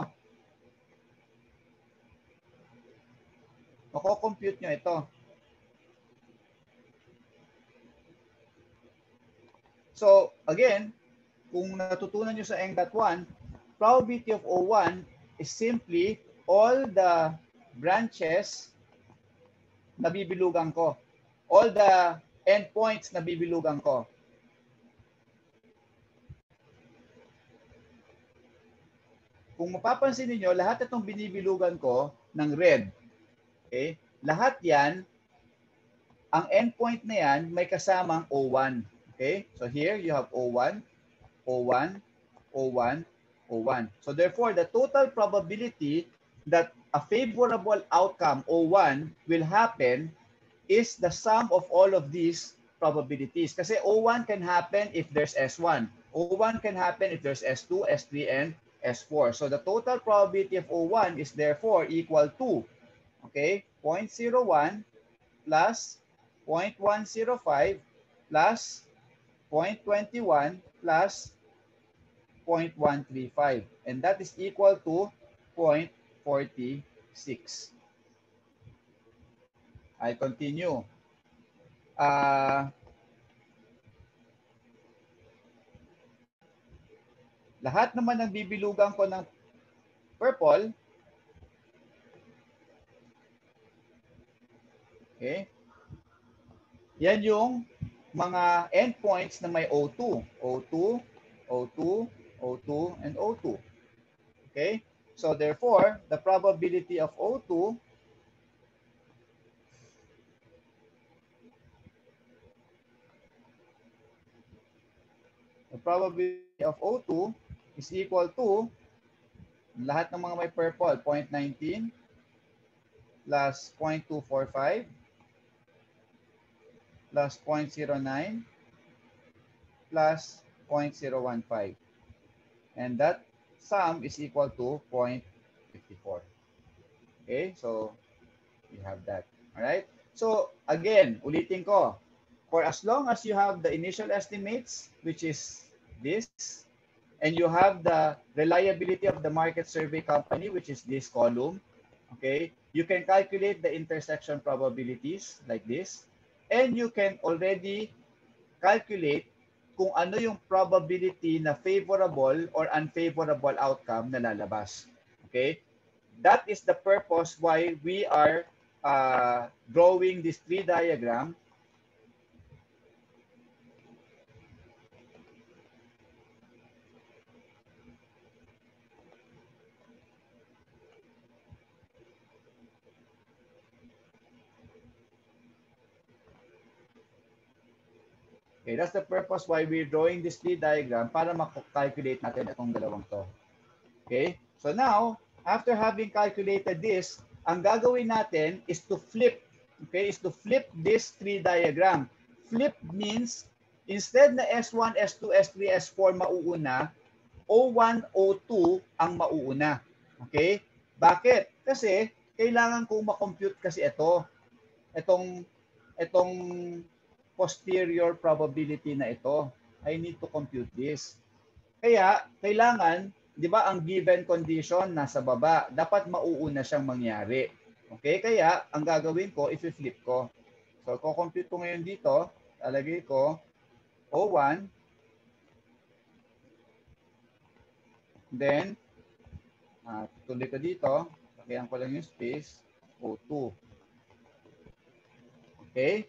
[SPEAKER 1] Mako-compute nyo ito. So, again, kung natutunan nyo sa ENG.1, probability of O1 is simply all the branches na bibilugan ko. All the endpoints na bibilugan ko. Kung mapapansin niyo, lahat itong binibilugan ko ng red. Okay? Lahat yan, ang endpoint na yan may kasamang O1. Okay? So here you have O1, O1, O1, O1. So therefore, the total probability that a favorable outcome, O1, will happen is the sum of all of these probabilities. Kasi O1 can happen if there's S1. O1 can happen if there's S2, S3, and S4. So the total probability of O1 is therefore equal to, okay, 0.01 plus 0.105 plus 0.21 plus 0.135. And that is equal to 0.46. I continue. Lahat naman ng bibilugan ko ng purple, okay, yan yung mga endpoints na may O2. O2, O2, O2, and O2. Okay? So therefore, the probability of O2 is equal to lahat ng mga may purple, 0.19 plus 0.245 plus 0.09 plus 0.015. And that sum is equal to 0.54. Okay, so you have that. All right. So again, ulitin ko. For as long as you have the initial estimates, which is this, and you have the reliability of the market survey company, which is this column, okay, you can calculate the intersection probabilities like this, and you can already calculate kung ano yung probability na favorable or unfavorable outcome na lalabas. Okay? That is the purpose why we are drawing this tree diagram. Okay, that's the purpose why we're drawing this tree diagram para makalculate natin itong dalawang to. Okay? So now, after having calculated this, ang gagawin natin is to flip. Okay? Is to flip this tree diagram. Flip means, instead na S1, S2, S3, S4 mauuna, O1, O2 ang mauuna. Okay? Bakit? Kasi, kailangan kong makompute kasi ito. itong posterior probability na ito. I need to compute this. Kaya, kailangan, di ba, ang given condition nasa baba. Dapat mauuna siyang mangyari. Okay? Kaya, ang gagawin ko, i-flip ko. So, ko-compute ko ngayon dito. Lalagay ko O1. Then, tuloy ko dito. Pakihan ko lang yung space. O2. Okay?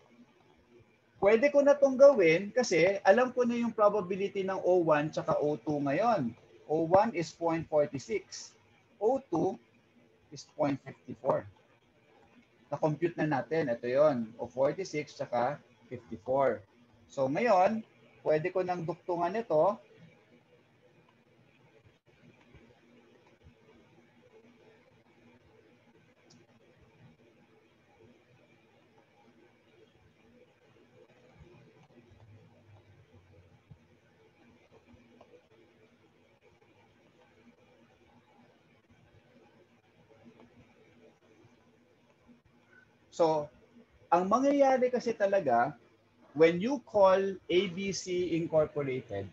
[SPEAKER 1] Pwede ko na itong gawin kasi alam ko na yung probability ng O1 tsaka O2 ngayon. O1 is 0.46. O2 is 0.54. Na-compute na natin. Ito yon, o 46 tsaka 54. So ngayon, pwede ko nang duktungan ito. So, ang mangyayari kasi talaga, when you call ABC Incorporated,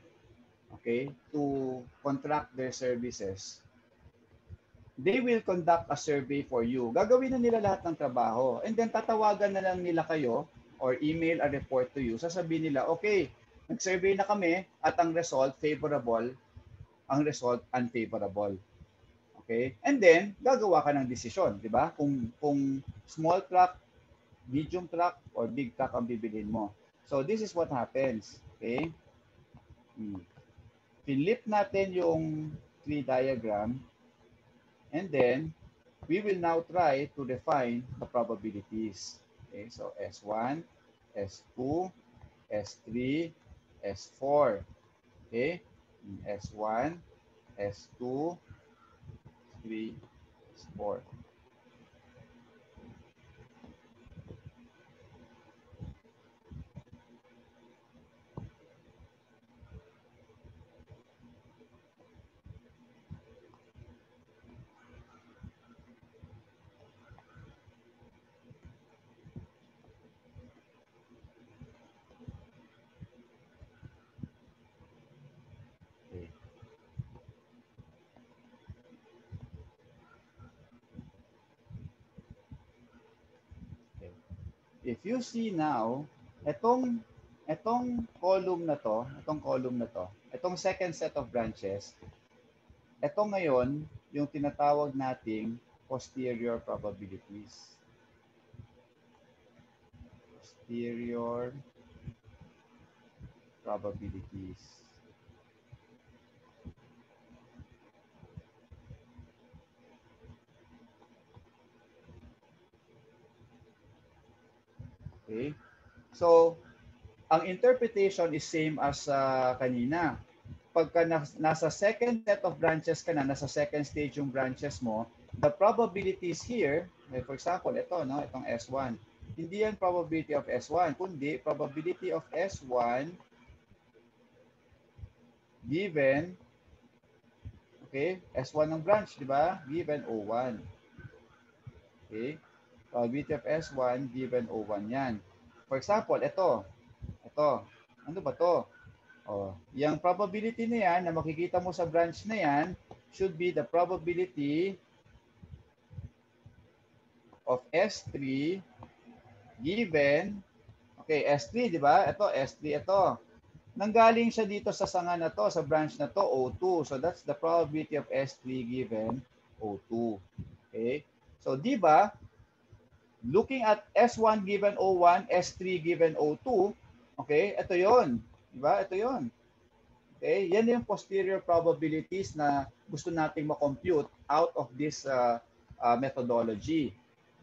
[SPEAKER 1] okay, to contract their services, they will conduct a survey for you. Gagawin na nila lahat ng trabaho. And then tatawagan na lang nila kayo or email a report to you. Sasabihin nila, okay, nag-survey na kami at ang result favorable, ang result unfavorable. Okay? And then, gagawa ka ng desisyon, di ba? Kung small truck, medium truck, or big truck ang bibilhin mo. So, this is what happens. Okay? Flip natin yung tree diagram. And then, we will now try to define the probabilities. Okay? So, S1, S2, S3, S4. Okay? S1, S2, 3, 4. If you see now, itong column na to, itong second set of branches, ito ngayon yung tinatawag nating posterior probabilities. Posterior probabilities. Okay? So, ang interpretation is same as kanina. Pagka nasa second set of branches ka na, nasa second stage yung branches mo, the probabilities here, like for example, ito, no, itong S1. Hindi yan probability of S1, kundi probability of S1 given, okay, S1 ng branch, di ba? Given O1. Okay? Probability of S1 given O1 yan. For example, ito. Ano ba to? Oh, yung probability na yan na makikita mo sa branch na yan should be the probability of S3 given, okay, S3, di ba? Ito, S3, ito. Nanggaling siya dito sa sanga na to, sa branch na to, O2. So that's the probability of S3 given O2. Okay? So, di ba, looking at S1 given O1, S3 given O2, okay, ito yon, di ba? Ito yon. Okay, yan yung posterior probabilities na gusto nating ma-compute out of this methodology.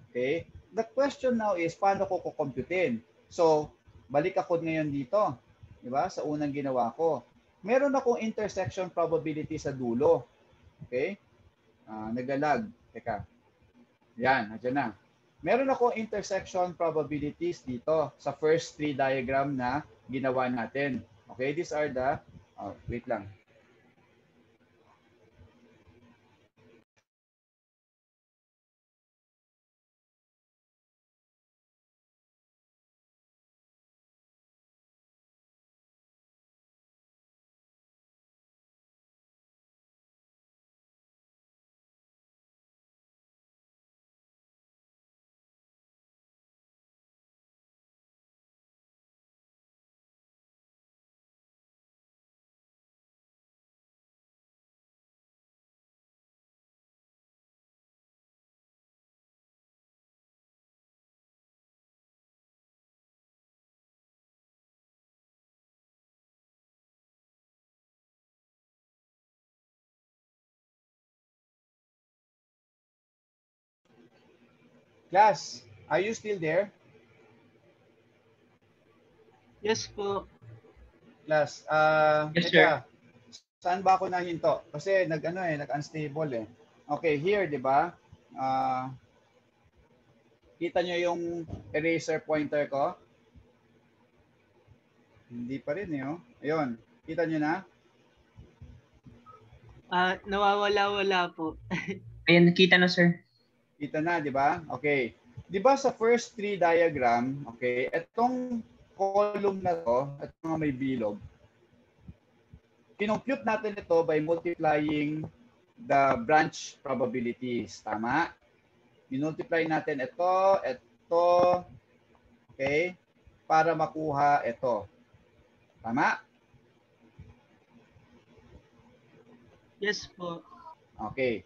[SPEAKER 1] Okay? The question now is, paano ko kukomputin? So, balik ako ngayon dito. Di ba? Sa unang ginawa ko. Meron akong intersection probability sa dulo. Okay? Nagalag. Teka. Yan, nandiyan na. Meron akong intersection probabilities dito sa first tree diagram na ginawa natin. Okay? These are the, wait lang. Class, are you still there?
[SPEAKER 3] Yes po.
[SPEAKER 1] Class,
[SPEAKER 4] Yes, sir.
[SPEAKER 1] teka, saan ba ako nahinto? Kasi nag-unstable eh. Okay, here, di ba? Kita nyo yung eraser pointer ko? Hindi pa rin eh, oh. Ayun, kita nyo na?
[SPEAKER 3] Nawawala-wala po.
[SPEAKER 4] Ayan, nakita na, sir.
[SPEAKER 1] Kita na, di ba? Okay. Di ba sa first tree diagram, okay, itong column na to, at mga may bilog, kinompute natin ito by multiplying the branch probabilities. Tama? Minultiply natin ito, okay, para makuha ito. Tama?
[SPEAKER 3] Yes po.
[SPEAKER 1] Okay.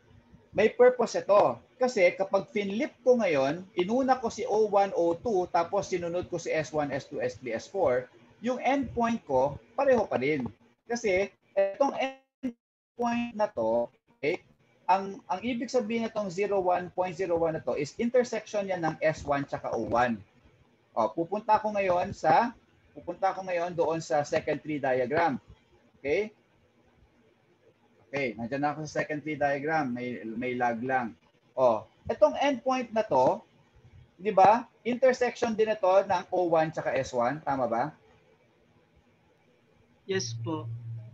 [SPEAKER 1] May purpose ito. Kasi kapag finlip ko ngayon, inuna ko si O1, O2, tapos sinunod ko si S1, S2, S3, S4, yung endpoint ko, pareho pa rin. Kasi itong endpoint na to, okay, ang ibig sabihin nitong 01.01 na to is intersection yan ng S1 tsaka O1. Pupunta ko ngayon doon sa second tree diagram. Okay? Okay, nandiyan na ako sa second tree diagram, may lag lang. Itong endpoint na to, 'di ba? Intersection din ito ng O1 tsaka S1, tama ba?
[SPEAKER 3] Yes po.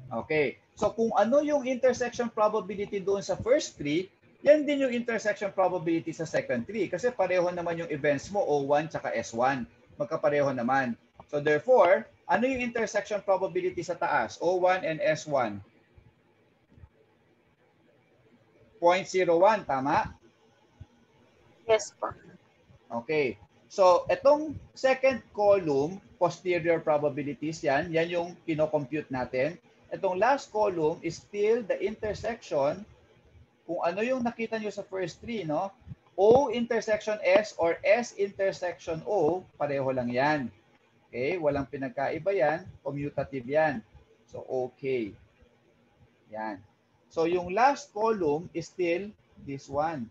[SPEAKER 1] Okay. So kung ano yung intersection probability doon sa first tree, yan din yung intersection probability sa second tree kasi pareho naman yung events mo O1 tsaka S1. Magkapareho naman. So therefore, ano yung intersection probability sa taas? O1 and S1. 0.01, tama?
[SPEAKER 2] Yes po.
[SPEAKER 1] Okay. So, itong second column, posterior probabilities yan yung kino-compute natin. Itong last column is still the intersection, kung ano yung nakita nyo sa first tree, no? O intersection S or S intersection O, pareho lang yan. Okay? Walang pinagkaiba yan, commutative yan. So, okay. Yan. So, yung last column is still this one.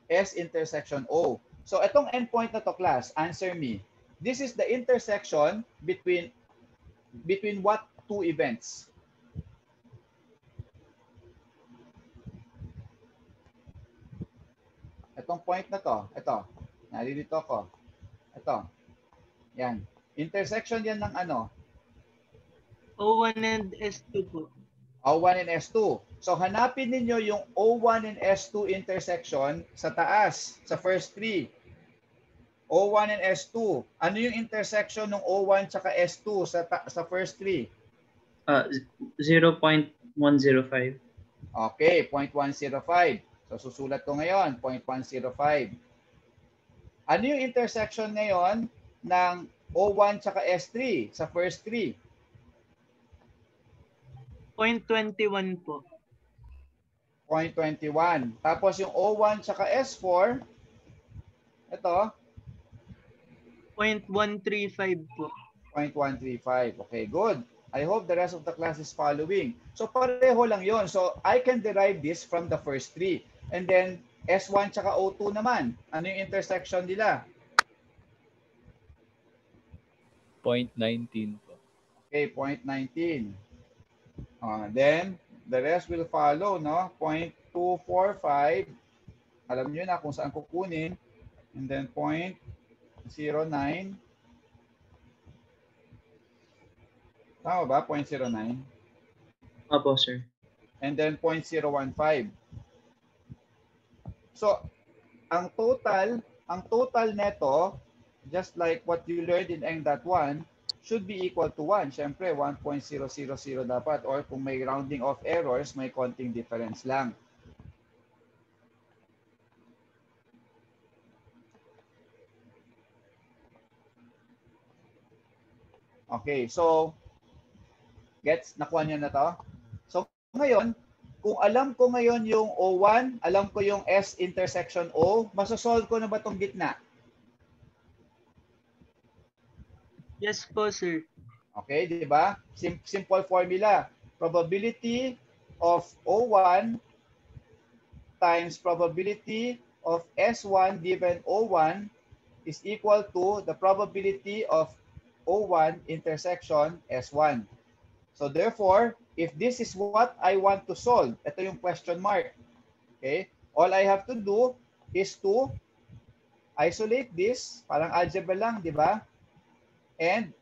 [SPEAKER 1] S intersection O. So, itong endpoint na to, class, answer me. This is the intersection between what two events? Itong point na to, ito. Naririto ko. Ito. Yan. Intersection yan ng ano?
[SPEAKER 3] O1 and S2 po.
[SPEAKER 1] O1 and S2. So, hanapin ninyo yung O1 and S2 intersection sa taas, sa first tree. O1 and S2. Ano yung intersection ng O1 tsaka S2 sa first tree?
[SPEAKER 4] 0.105.
[SPEAKER 1] Okay, 0.105. So, susulat ko ngayon, 0.105. Ano yung intersection ngayon ng O1 tsaka S3 sa first tree?
[SPEAKER 3] 0.21 po.
[SPEAKER 1] 0.21. Tapos yung O1 tsaka S4, ito,
[SPEAKER 3] 0.135 po.
[SPEAKER 1] 0.135. Okay, good. I hope the rest of the class is following. So pareho lang yon. So I can derive this from the first three. And then S1 tsaka O2 naman. Ano yung intersection nila?
[SPEAKER 6] 0.19 po.
[SPEAKER 1] Okay, 0.19. Then the rest will follow, no? 0.245. Alam niyo na kung saan kukunin. And then 0.09. Tama ba? 0.09.
[SPEAKER 4] Opo, sir.
[SPEAKER 1] And then 0.015. So, ang total neto, just like what you learned in ENG.1, should be equal to 1. Siyempre, 1.000 dapat. Or kung may rounding off errors, may konting difference lang. Okay, so, gets? Nakuha niyo na to? So, ngayon, kung alam ko ngayon yung O1, alam ko yung S intersection O, masosolve ko na ba itong gitna?
[SPEAKER 3] Yes po, sir.
[SPEAKER 1] Okay, di ba? Simple formula. Probability of O1 times probability of S1 given O1 is equal to the probability of O1 intersection S1. So therefore, if this is what I want to solve, ito yung question mark. Okay? All I have to do is to isolate this, parang algebra lang, di ba? And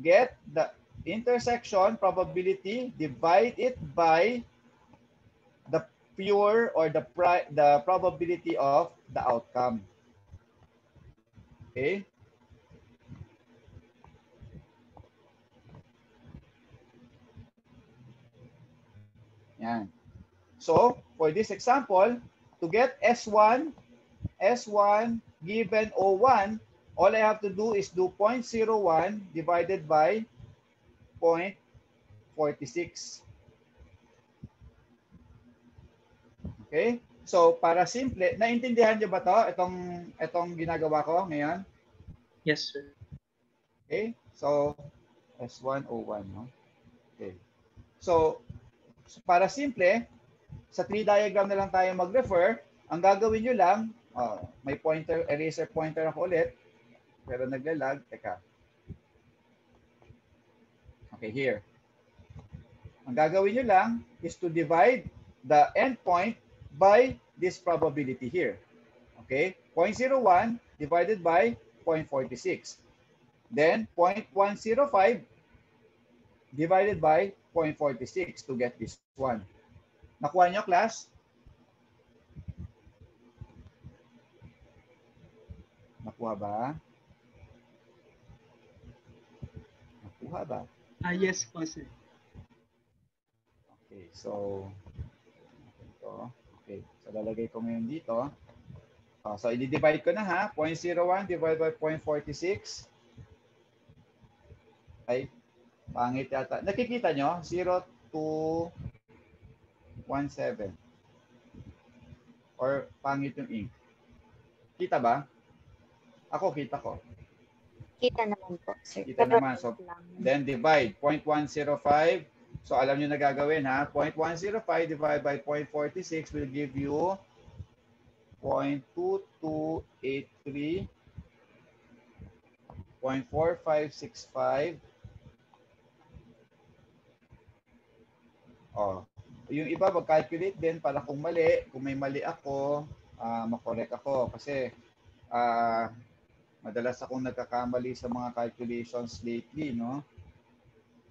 [SPEAKER 1] get the intersection probability, divide it by the pure or the probability of the outcome. Okay? Yan. So, for this example, to get S1 given O1, all I have to do is do 0.01 divided by 0.46. Okay? So, para simple, naintindihan niyo ba to? Itong ginagawa ko ngayon?
[SPEAKER 4] Yes, sir.
[SPEAKER 1] Okay? So, S1, O1, no? Okay. So, para simple, sa tree diagram na lang tayo mag-refer. Ang gagawin nyo lang, may pointer, eraser pointer ako ulit, pero naglalag. Teka. Okay, here. Ang gagawin nyo lang is to divide the endpoint by this probability here. Okay? 0.01 divided by 0.46. Then 0.105 divided by 0.46 to get this one. Nakuha nyo, class? Nakuha ba? Nakuha ba?
[SPEAKER 3] Yes po, sir.
[SPEAKER 1] Okay, so ito. Okay, so lalagay ko ngayon dito. So i-divide ko na ha. 0.01 divided by 0.46. Ay, pangit yata. Nakikita nyo? 0.217. Or pangit yung ink. Kita ba? Ako, kita ko.
[SPEAKER 2] Kita naman po, sir.
[SPEAKER 1] Kita
[SPEAKER 2] Pero
[SPEAKER 1] naman. So,
[SPEAKER 2] lang.
[SPEAKER 1] then divide. 0.105. So, alam nyo na gagawin ha. 0.105 divided by 0.46 will give you 0.2283, 0.4565. Yung iba mag-calculate din para kung mali, kung may mali ako, makorek ako kasi madalas akong nagkakamali sa mga calculations lately, no?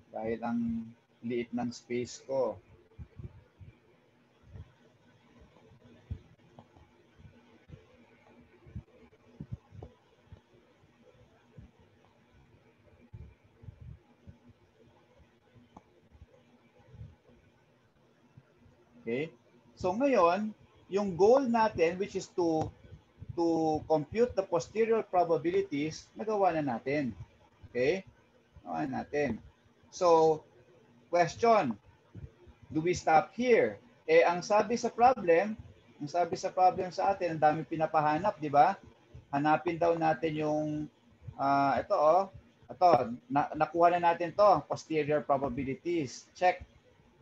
[SPEAKER 1] Dahil ang liit ng space ko. Okay? So ngayon, yung goal natin which is to compute the posterior probabilities, nagawa na natin. Okay? Nagawa natin. So, question, do we stop here? Ang sabi sa problem sa atin, ang dami pinapahanap, di ba? Hanapin daw natin yung nakuha na natin to, posterior probabilities. Check.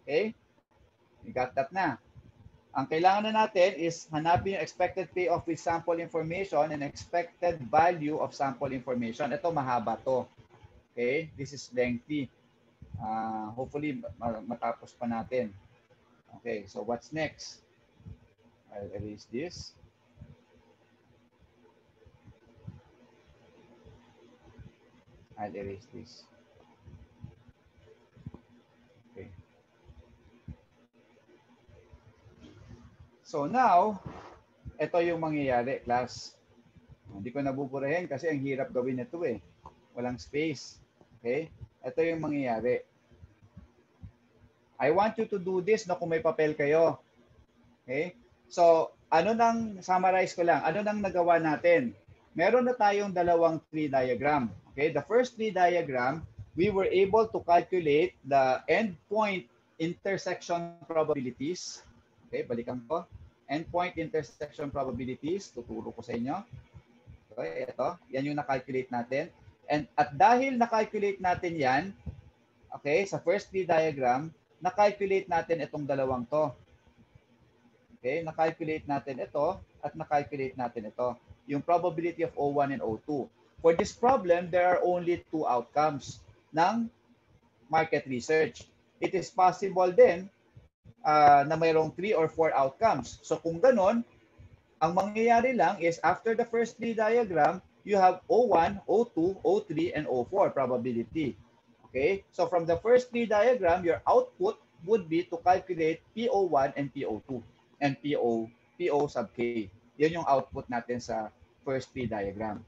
[SPEAKER 1] Okay? We got that na. Ang kailangan na natin is hanapin yung expected payoff with sample information and expected value of sample information. Ito mahaba to. Okay? This is lengthy. Hopefully matapos pa natin. Okay, so what's next? I'll erase this. I'll erase this. Okay. So now, ito yung mangyayari, class. Hindi ko nabuburahin kasi ang hirap gawin ito eh. Walang space. Okay? Ito yung mangyayari. I want you to do this no, kung may papel kayo. Okay? So, summarize ko lang, ano nang nagawa natin? Meron na tayong dalawang tree diagram. Okay? The first tree diagram, we were able to calculate the endpoint intersection probabilities. Okay, balikan ko. Endpoint intersection probabilities, tuturo ko sa inyo. Okay, ito. Yan yung na-calculate natin. At dahil na-calculate natin yan, okay, sa first tree diagram, na-calculate natin itong dalawang to. Okay, na-calculate natin ito. at na-calculate natin ito, yung probability of O1 and O2. For this problem, there are only 2 outcomes ng market research. It is possible din na mayroong 3 or 4 outcomes. So kung ganon, ang mangyayari lang is after the first 3 diagram, you have O1, O2, O3, and O4 probability. Okay? So from the first 3 diagram, your output would be to calculate PO1 and PO2 and PO sub K. Yun yung output natin sa first 3 diagram.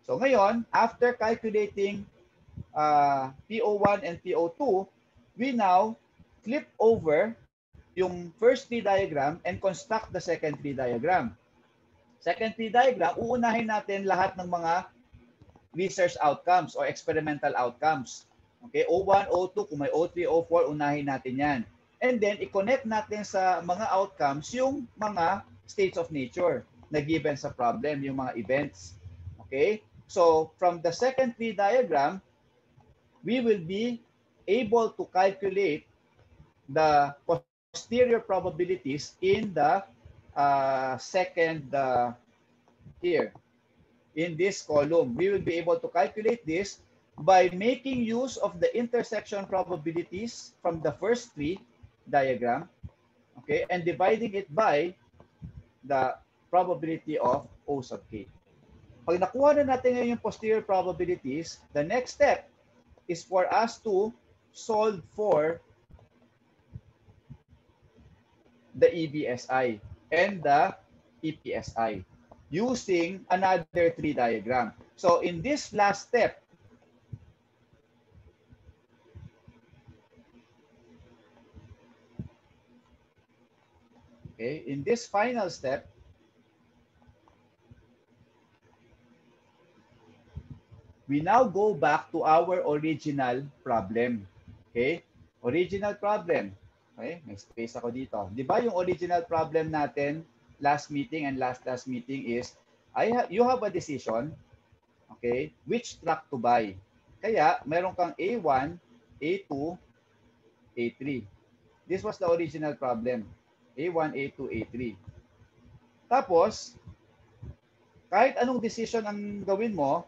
[SPEAKER 1] So ngayon, after calculating PO1 and PO2, we now flip over yung first 3 diagram and construct the second 3 diagram. Second 3 diagram, uunahin natin lahat ng mga research outcomes or experimental outcomes. Okay, O1, O2, kung may O3, O4, unahin natin yan. And then, i-connect natin sa mga outcomes yung mga states of nature na given sa problem, yung mga events. Okay? So, from the second 3 diagram, we will be able to calculate the posterior probabilities in the second here. In this column, we will be able to calculate this by making use of the intersection probabilities from the first 3 diagram, okay, and dividing it by the probability of O sub K. Pag nakuha na natin ngayon yung posterior probabilities, the next step is for us to solve for the EBSI and the EPSI using another 3 diagram. So in this last step, okay, in this final step, we now go back to our original problem. Okay? Original problem. Okay? May space ako dito. Di ba yung original problem natin last meeting and last meeting is you have a decision, okay, which truck to buy. Kaya meron kang A1, A2, A3. This was the original problem. A1, A2, A3. Tapos, kahit anong decision ang gawin mo,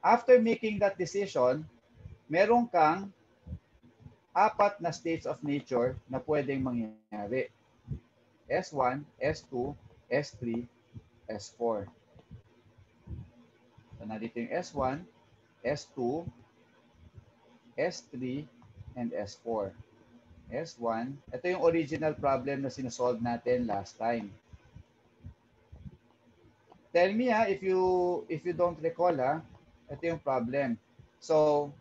[SPEAKER 1] after making that decision, meron kang 4 na states of nature na pwedeng mangyari. S1, S2, S3, S4. So, nandito yung S1, S2, S3, and S4. S1, ito yung original problem na sinasolve natin last time. Tell me if you don't recall, ito yung problem. So,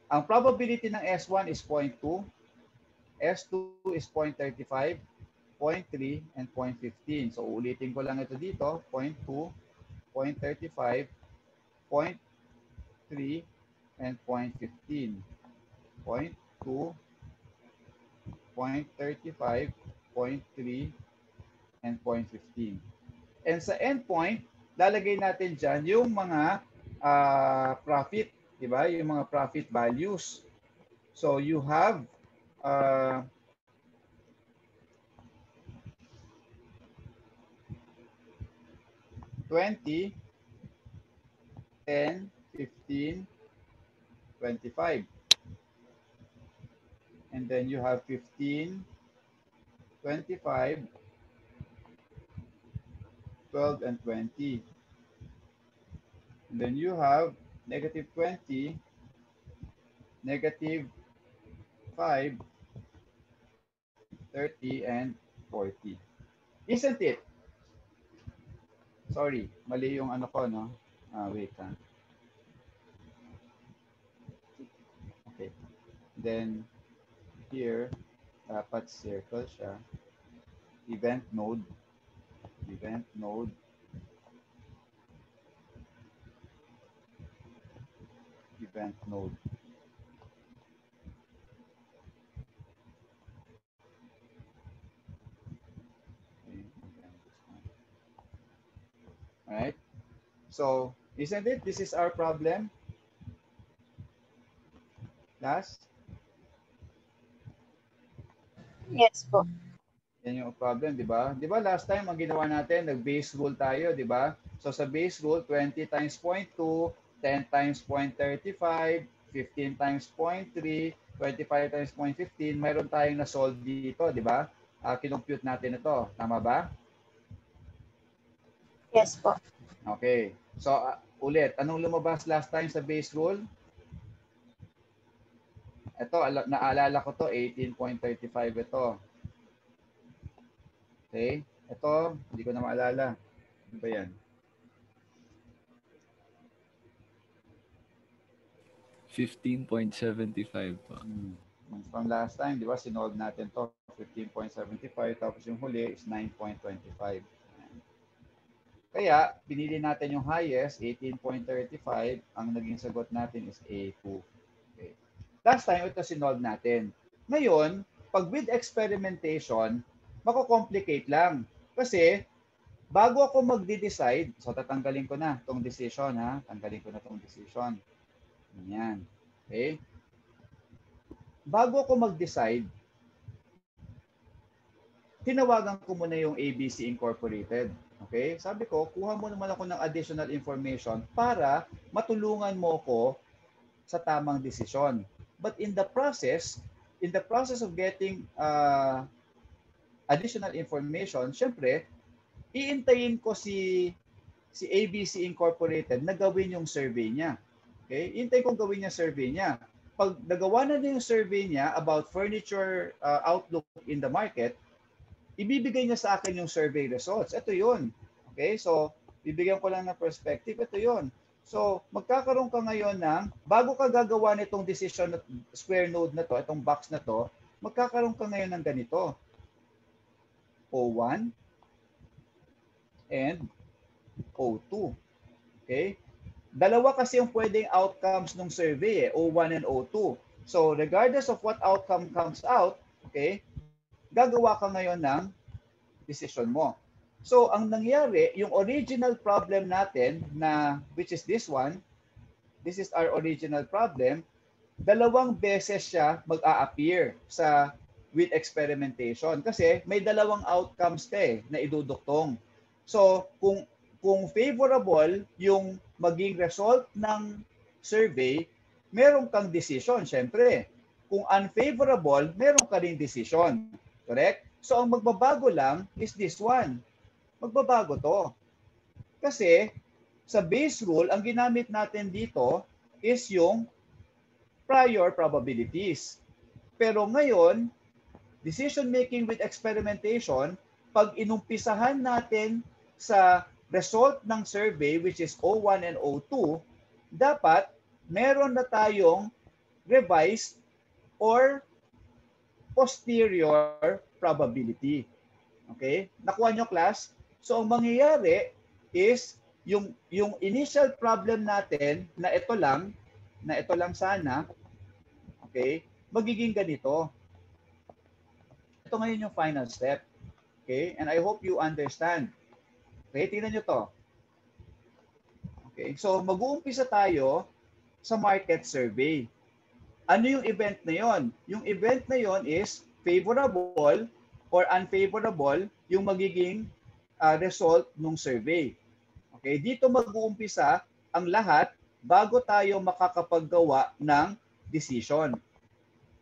[SPEAKER 1] ang probability ng S1 is 0.2, S2 is 0.35, 0.3, and 0.15. So, ulitin ko lang ito dito, 0.2, 0.35, 0.3, and 0.15. 0.2, 0.35, 0.3, and 0.15. And sa endpoint, lalagay natin dyan yung mga profit, di ba? Yung mga profit values. So you have 20, 10, 15, 25. And then you have 15, 25, 12, and 20. And then you have negative 20, negative 5, 30, and 40. Isn't it? Sorry, mali yung ano ko, no? Wait. Okay. Then, here, dapat circle siya. Event node. Event node. Event node. All right. So, isn't it? This is our problem. Last.
[SPEAKER 2] Yes po.
[SPEAKER 1] Yan yung problem, di ba? Di ba last time ang ginawa natin, nag-base rule tayo, di ba? So sa base rule, 20 times 0.2, 10 times 0.35, 15 times 0.3, 25 times 0.15, mayroon tayong na-solve dito, di ba? Kinompute natin ito. Tama ba?
[SPEAKER 2] Yes po.
[SPEAKER 1] Okay. So ulit, anong lumabas last time sa base rule? Ito, naalala ko to, 18.35 ito. Okay? Ito, hindi ko na maalala. Ano ba yan?
[SPEAKER 6] 15.75 po.
[SPEAKER 1] From last time, di ba, sinolve natin to 15.75, tapos yung huli is 9.25. Kaya, pinili natin yung highest, 18.35. Ang naging sagot natin is A2. Okay. Last time, ito sinolve natin. Ngayon, pag with experimentation, mako-complicate lang. Kasi, bago ako magde-decide, so tatanggalin ko na itong decision, ha? Tanggalin ko na itong decision. Yan. Okay? Bago ako mag-decide, tinawagan ko muna yung ABC Incorporated. Okay? Sabi ko, kuha mo naman ako ng additional information para matulungan mo ko sa tamang desisyon. But in the process of getting additional information, syempre, iintayin ko si ABC Incorporated na gawin yung survey niya. Okay? Iintayin kong gawin niya survey niya. Pag nagawa na yung survey niya about furniture outlook in the market, ibibigay niya sa akin yung survey results. Ito yun. Okay? So, bibigyan ko lang ng perspective. Ito yun. So, magkakaroon ka ngayon ng, bago ka gagawa nitong decision square node na to, itong box na to, magkakaroon ka ngayon ng ganito. O1 and O2. Okay? Dalawa kasi yung pwedeng outcomes ng survey, O1 and O2. So, regardless of what outcome comes out, okay, gagawa ka ngayon ng decision mo. So, ang nangyari, yung original problem natin na, which is this one, this is our original problem, dalawang beses siya mag-a-appear sa with experimentation. Kasi may dalawang outcomes na iduduktong. So, kung favorable yung maging result ng survey, meron kang decision, syempre. Kung unfavorable, meron ka rin decision. Correct? So, ang magbabago lang is this one. Magbabago to. Kasi, sa base rule, ang ginamit natin dito is yung prior probabilities. Pero ngayon, decision making with experimentation, pag inumpisahan natin sa result ng survey, which is O1 and O2, dapat meron na tayong revised or posterior probability. Okay? Nakuha nyo, class? So, ang mangyayari is yung initial problem natin na ito lang sana, okay, magiging ganito. Ito ngayon yung final step. Okay? And I hope you understand. Okay, tingnan nyo to. Okay, so mag-uumpisa tayo sa market survey. Ano yung event na yon? Yung event na yon is favorable or unfavorable yung magiging result ng survey. Okay, dito mag-uumpisa ang lahat bago tayo makakapaggawa ng decision.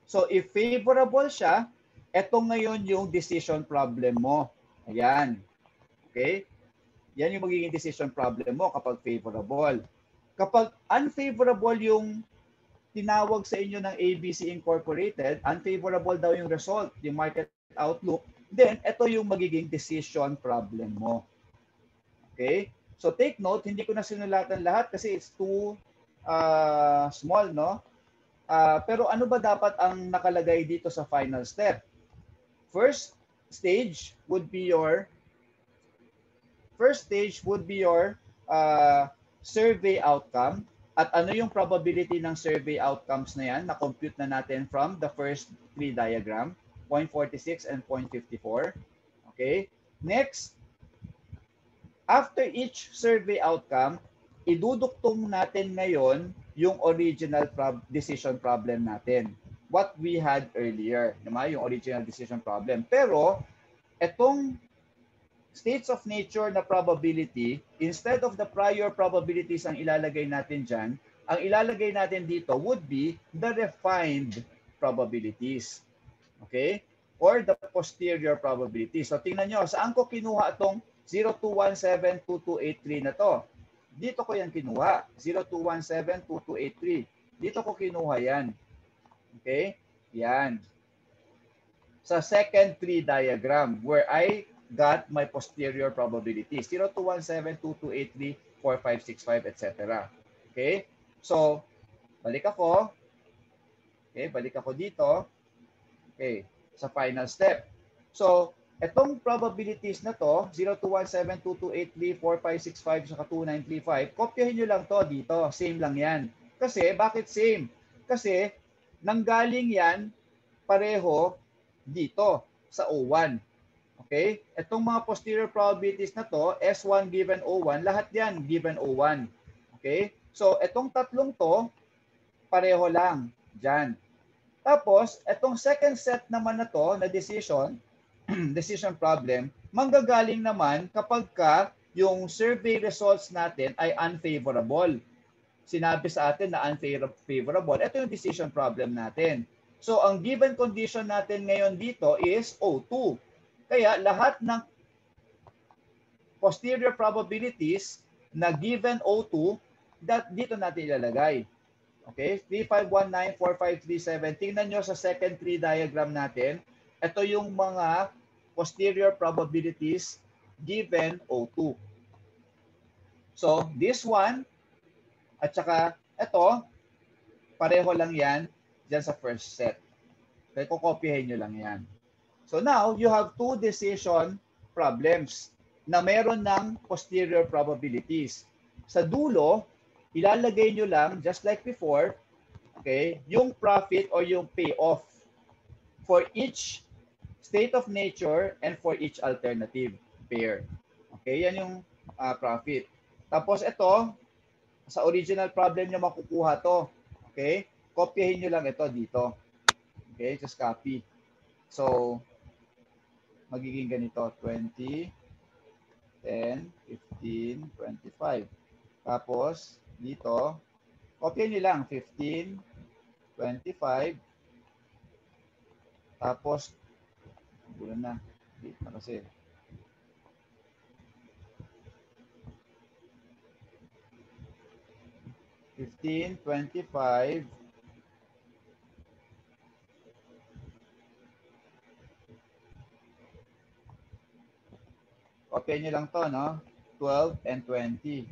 [SPEAKER 1] So if favorable siya, ito ngayon yung decision problem mo. Ayan. Okay? Yan yung magiging decision problem mo kapag favorable. Kapag unfavorable yung tinawag sa inyo ng ABC Incorporated, unfavorable daw yung result, yung market outlook, then ito yung magiging decision problem mo. Okay? So take note, hindi ko na sinulatan lahat kasi it's too small, no? Pero ano ba dapat ang nakalagay dito sa final step? First stage would be your survey outcome. At ano yung probability ng survey outcomes na yan? Na-compute na natin from the first three diagram, 0.46 and 0.54. Okay? Next, after each survey outcome, iduduktong natin ngayon yung original decision problem natin. What we had earlier. Diba? Yung original decision problem. Pero, Etong states of nature na probability, instead of the prior probabilities ang ilalagay natin dyan, ang ilalagay natin dito would be the refined probabilities. Okay? Or the posterior probabilities. So tingnan nyo, saan ko kinuha itong 02172283 na to? Dito ko yan kinuha. 02172283. Dito ko kinuha yan. Okay? Yan. Sa second tree diagram where I got my posterior probabilities. 02172283, 4565, etc. Okay? So, balik ako. Okay, balik ako dito. Okay, sa final step. So, etong probabilities na to, 02172283, 4565, saka 2935, kopyahin nyo lang to dito. Same lang yan. Kasi, bakit same? Kasi, nanggaling yan pareho dito sa O1. Okay? Itong mga posterior probabilities na to, S1 given O1, lahat yan given O1. Okay? So, itong tatlong to, pareho lang dyan. Tapos, itong second set naman na to, na decision, decision problem, manggagaling naman kapag ka yung survey results natin ay unfavorable. Sinabi sa atin na unfavorable. Ito yung decision problem natin. So, ang given condition natin ngayon dito is O2. Kaya lahat ng posterior probabilities na given O2, dito natin ilalagay. Okay? 35194537. Tingnan nyo sa second tree diagram natin. Ito yung mga posterior probabilities given O2. So, this one, at saka ito, pareho lang yan dyan sa first set. Kaya kukopyahin nyo lang yan. So now, you have two decision problems na meron ng posterior probabilities. Sa dulo, ilalagay nyo lang, just like before, okay, yung profit or yung payoff for each state of nature and for each alternative pair. Okay, yan yung profit. Tapos ito, sa original problem nyo makukuha to. Okay, kopyahin nyo lang ito dito. Okay, just copy. So, magiging ganito, 20, 10, 15, 25. Tapos, dito, copy nyo lang, 15, 25. Tapos, bulan na. Dito na kasi. $15, 25. Okay nyo lang to, no? 12 and 20.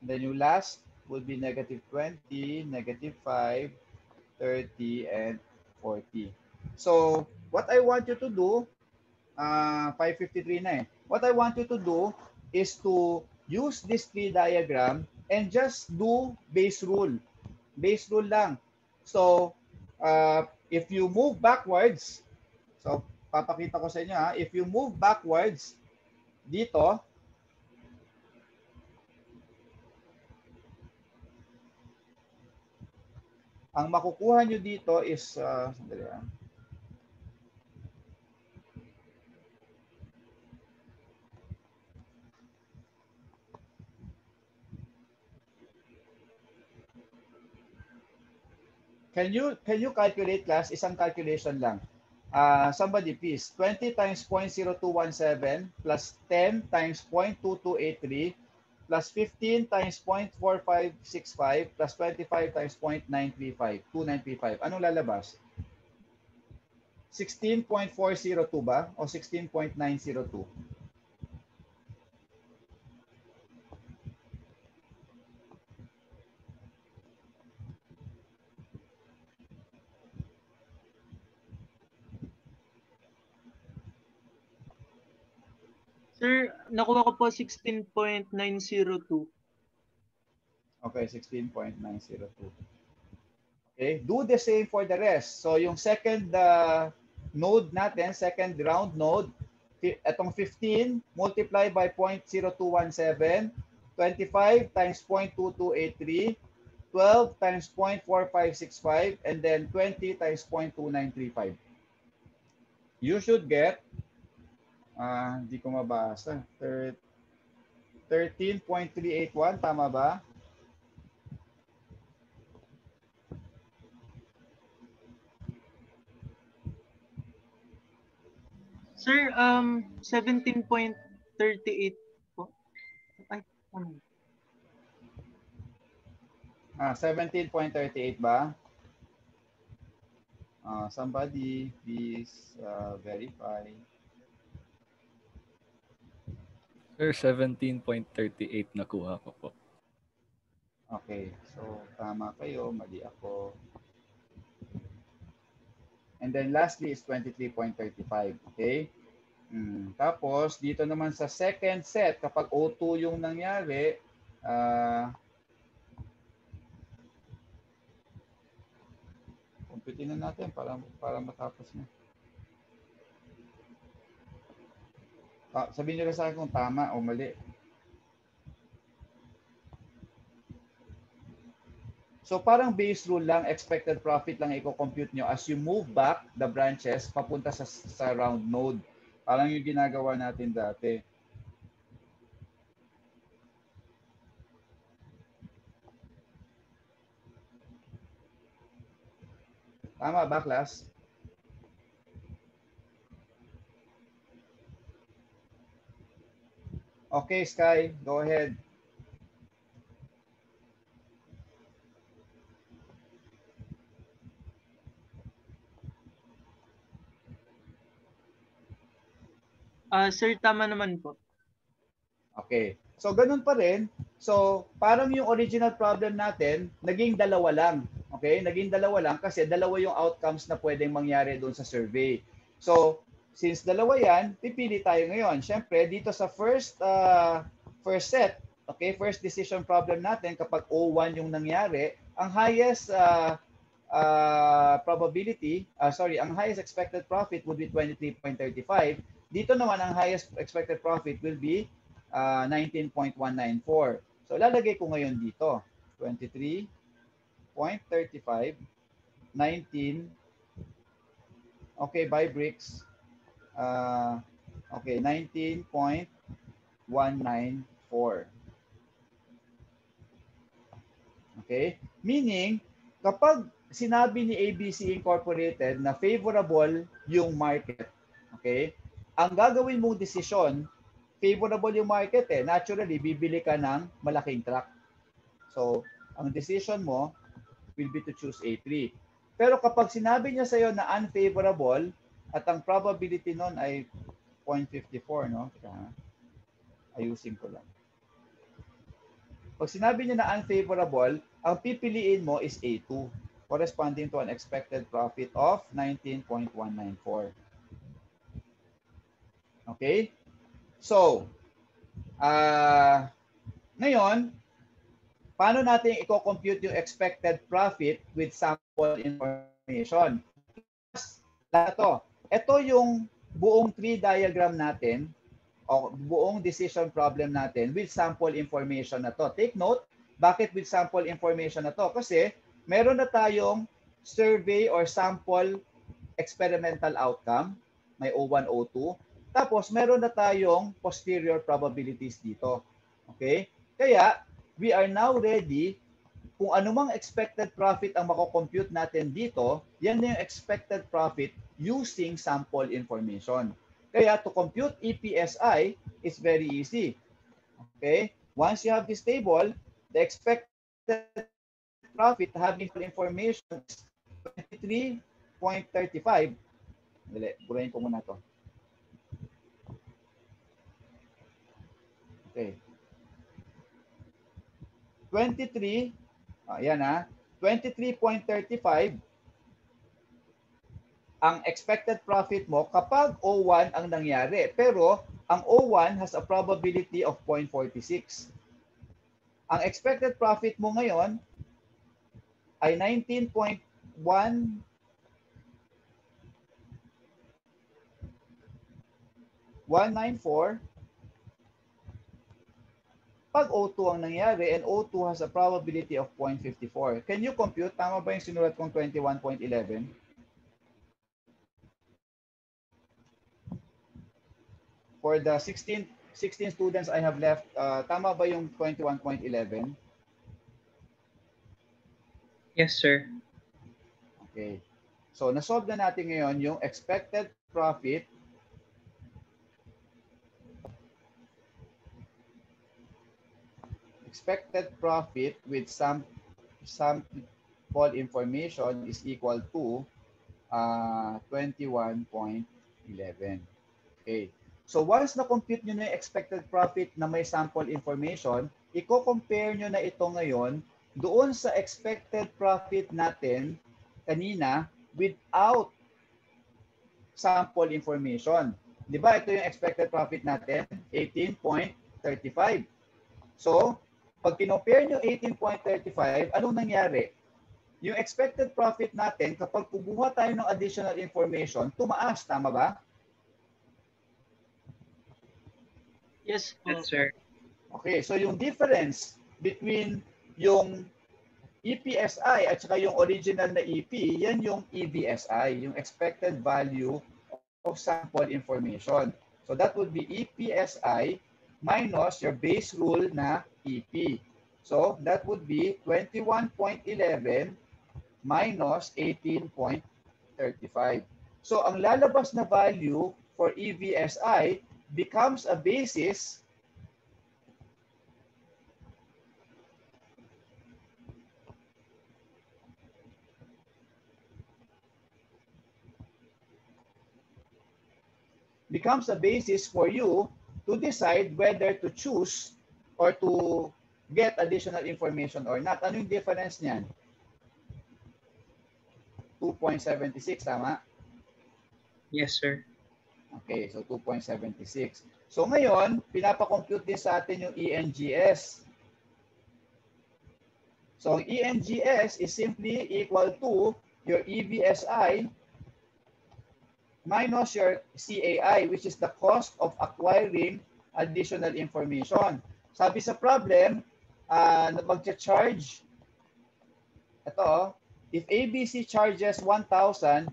[SPEAKER 1] Then yung last would be negative 20, negative 5, 30, and 40. So, what I want you to do, 553 na eh. What I want you to do is to use this tree diagram and just do base rule. Base rule lang. So, if you move backwards, so, papakita ko sa inyo ha. If you move backwards dito, ang makukuha nyo dito is, sandali ha. Can you calculate, class? Isang calculation lang. Somebody please. 20 times 0.0217 plus 10 times 0.2283 plus 15 times 0.4565 plus 25 times 0.935. 2935. Anong lalabas? 16.402 ba? O 16.902?
[SPEAKER 3] Sir, nakuha ko po 16.902.
[SPEAKER 1] Okay, 16.902. Okay, do the same for the rest. So yung second node natin, second round node, itong 15 multiply by 0.0217, 25 times 0.2283, 12 times 0.4565, and then 20 times 0.2935. you should get, hindi ko mabasa, 13.381, tama ba?
[SPEAKER 3] Sir, 17.38 po. Ay, ano?
[SPEAKER 1] 17.38 ba? Somebody please verify.
[SPEAKER 6] Sir, 17.38 nakuha ko po.
[SPEAKER 1] Okay, so tama kayo, mali ako. And then lastly is 23.35, okay? Tapos dito naman sa second set, kapag O2 yung nangyari, computin na natin para matapos na. Sabihin nyo sa akin kung tama o mali. So parang base rule lang, expected profit lang i-compute nyo as you move back the branches papunta sa round node. Parang yung ginagawa natin dati. Tama ba, class? Okay, Sky, go ahead.
[SPEAKER 3] Sir, tama naman po.
[SPEAKER 1] Okay. So, ganun pa rin. So, parang yung original problem natin, naging dalawa lang. Okay? Naging dalawa lang kasi dalawa yung outcomes na pwedeng mangyari doon sa survey. So, since dalawa yan, pipili tayo ngayon. Siyempre, dito sa first set, okay, first decision problem natin, kapag O1 yung nangyari, ang highest probability, ang highest expected profit would be 23.35. Dito naman, ang highest expected profit will be 19.194. So, lalagay ko ngayon dito. 23.35, 19, okay, by bricks. Okay, 19.194. Okay? Meaning, kapag sinabi ni ABC Incorporated na favorable yung market, okay, ang gagawin mong desisyon, favorable yung market naturally, bibili ka ng malaking truck. So, ang decision mo will be to choose A3. Pero kapag sinabi niya sa'yo na unfavorable, at ang probability nun ay 0.54, no? Ayusin ko lang. Pag sinabi niya na unfavorable, ang pipiliin mo is A2, corresponding to an expected profit of 19.194. Okay? So, ngayon, paano natin i-compute yung expected profit with sample information? Ito yung buong tree diagram natin o buong decision problem natin with sample information na to. Take note, bakit with sample information na to? Kasi meron na tayong survey or sample experimental outcome, may O1, O2. Tapos, meron na tayong posterior probabilities dito. Okay? Kaya, we are now ready kung anumang expected profit ang mako-compute natin dito, yan yung expected profit using sample information. Kaya, to compute EPSI is very easy. Okay? Once you have this table, the expected profit having information is 23.35. Dali, burahin ko muna to. Okay. 23, ayan 23.35 ang expected profit mo kapag O1 ang nangyari. Pero ang O1 has a probability of 0.46. Ang expected profit mo ngayon ay 19.194 pag O2 ang nangyari and O2 has a probability of 0.54. Can you compute? Tama ba yung sinulat kong 21.11? For the 16 students I have left, tama ba yung 21.11?
[SPEAKER 4] Yes, sir.
[SPEAKER 1] Okay. So, nasolve na natin ngayon yung expected profit with sample information is equal to 21.11. Okay. So once na-compute nyo na yung expected profit na may sample information, i-compare nyo na ito ngayon doon sa expected profit natin kanina without sample information. Di ba ito yung expected profit natin? 18.35. So, pag kinopare nyo 18.35, anong nangyari? Yung expected profit natin, kapag kumuha tayo ng additional information, tumaas, tama ba?
[SPEAKER 3] Yes po.
[SPEAKER 4] Yes, sir.
[SPEAKER 1] Okay, so yung difference between yung EPSI at saka yung original na EP, yan yung EVSI, yung expected value of sample information. So that would be EPSI minus your base rule na EP. So that would be 21.11 minus 18.35. So ang lalabas na value for EVSI becomes a basis for you to decide whether to choose or to get additional information or not. Ano yung difference niyan? 2.76, tama?
[SPEAKER 4] Yes, sir.
[SPEAKER 1] Okay, so 2.76. So ngayon, pinapakompute din sa atin yung ENGS. So ang ENGS is simply equal to your EVSI minus your CAI, which is the cost of acquiring additional information. Sabi sa problem, na mag-charge, ito, if ABC charges 1,000,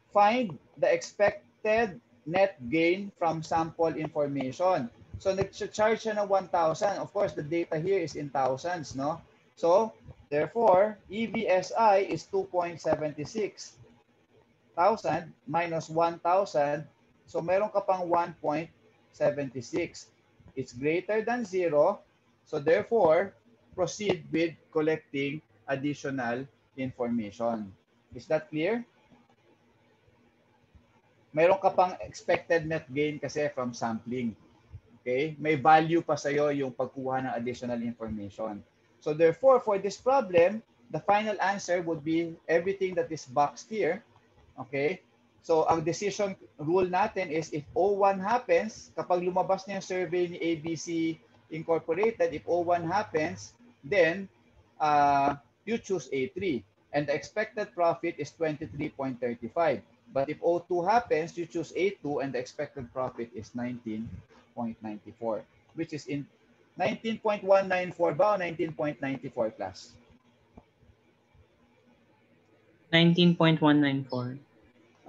[SPEAKER 1] find the expected net gain from sample information. So nag-charge siya ng 1,000. Of course, the data here is in thousands, no? So, therefore, EVSI is 2.76. 1,000 minus 1,000. So, meron ka pang 1.76. It's greater than 0. So, therefore, proceed with collecting additional information. Is that clear? Meron ka pang expected net gain kasi from sampling. Okay? May value pa sa'yo yung pagkuha ng additional information. So therefore, for this problem, the final answer would be everything that is boxed here. Okay? So ang decision rule natin is if O1 happens, kapag lumabas na yung survey ni ABC Incorporated, if O1 happens, then you choose A3. And the expected profit is 23.35. But if O2 happens, you choose A2 and the expected profit is 19.94, which is in 19.194 ba o 19.94 plus?
[SPEAKER 4] 19.194.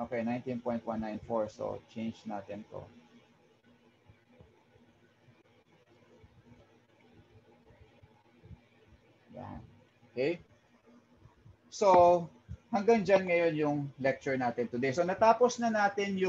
[SPEAKER 1] Okay, 19.194. So change natin to. Yan. Okay? So, hanggang dyan ngayon yung lecture natin today. So natapos na natin yung